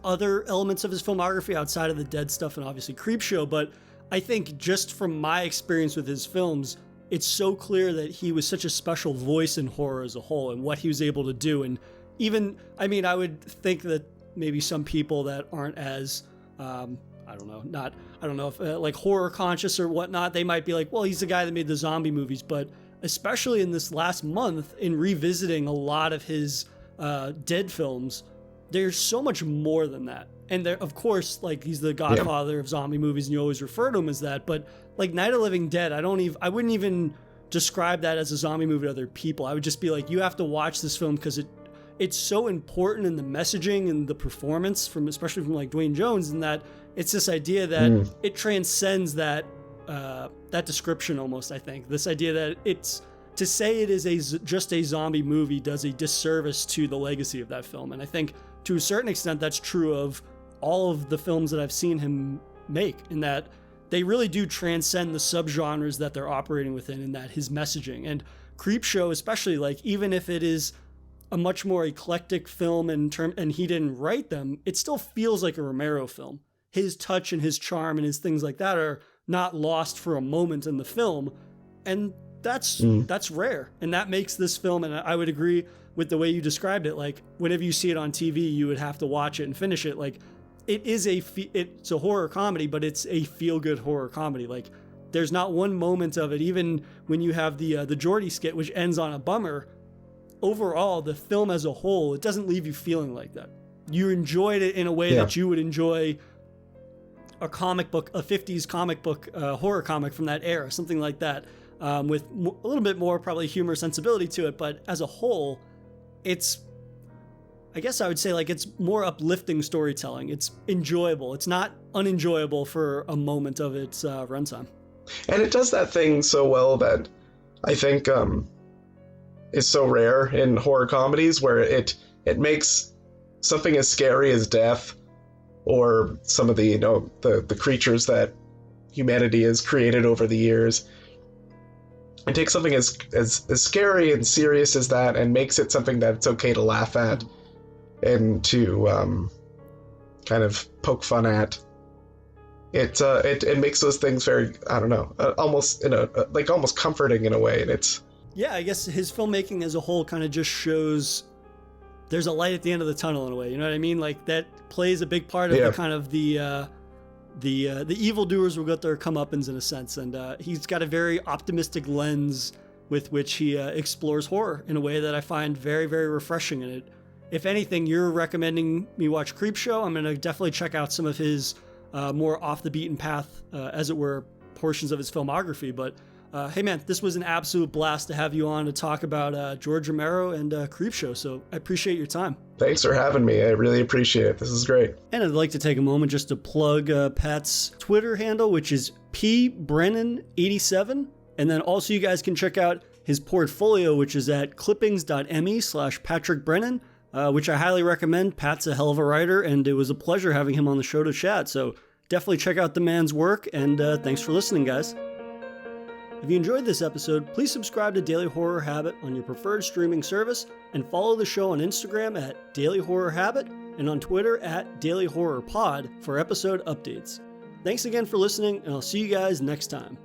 other elements of his filmography outside of the Dead stuff and obviously Creepshow, but I think just from my experience with his films, it's so clear that he was such a special voice in horror as a whole and what he was able to do. And even, I mean, I would think that maybe some people that aren't as, I don't know if like horror conscious or whatnot, they might be like, well, he's the guy that made the zombie movies. But especially in this last month, in revisiting a lot of his Dead films, there's so much more than that. And there, of course, like he's the godfather of zombie movies, and you always refer to him as that. But like Night of the Living Dead, I wouldn't even describe that as a zombie movie to other people. I would just be like, you have to watch this film because it's so important in the messaging and the performance especially from like Dwayne Jones, and that it's this idea that it transcends that description almost. I think this idea that it's to say it is just a zombie movie does a disservice to the legacy of that film. And I think to a certain extent that's true of all of the films that I've seen him make, in that they really do transcend the subgenres that they're operating within, in that his messaging. And Creepshow especially, like even if it is a much more eclectic film and he didn't write them, it still feels like a Romero film. His touch and his charm and his things like that are not lost for a moment in the film. And that's rare. And that makes this film, and I would agree with the way you described it, like whenever you see it on TV, you would have to watch it and finish it. Like it's a horror comedy, but it's a feel-good horror comedy. Like there's not one moment of it, even when you have the Geordie skit, which ends on a bummer. Overall, the film as a whole, it doesn't leave you feeling like that. You enjoyed it in a way that you would enjoy a comic book, a 50s comic book, horror comic from that era, something like that, with a little bit more probably humor sensibility to it. But as a whole, it's I guess I would say like it's more uplifting storytelling. It's enjoyable. It's not unenjoyable for a moment of its runtime. And it does that thing so well that I think is so rare in horror comedies, where it makes something as scary as death or some of the the creatures that humanity has created over the years. It takes something as scary and serious as that and makes it something that it's okay to laugh at and to kind of poke fun at. It makes those things very, I don't know, almost almost comforting in a way. And it's, yeah, I guess his filmmaking as a whole kind of just shows there's a light at the end of the tunnel in a way. You know what I mean? Like that plays a big part of the kind of the evildoers will get their comeuppance in a sense, and he's got a very optimistic lens with which he explores horror in a way that I find very, very refreshing in it. If anything, you're recommending me watch Creepshow. I'm going to definitely check out some of his more off the beaten path, as it were, portions of his filmography. But hey man, this was an absolute blast to have you on to talk about George Romero and Creepshow. So I appreciate your time. Thanks for having me. I really appreciate it. This is great. And I'd like to take a moment just to plug Pat's Twitter handle, which is pbrennan87. And then also you guys can check out his portfolio, which is at clippings.me/PatrickBrennan, which I highly recommend. Pat's a hell of a writer, and it was a pleasure having him on the show to chat. So definitely check out the man's work, and thanks for listening, guys. If you enjoyed this episode, please subscribe to Daily Horror Habit on your preferred streaming service and follow the show on Instagram at Daily Horror Habit and on Twitter at Daily Horror Pod for episode updates. Thanks again for listening, and I'll see you guys next time.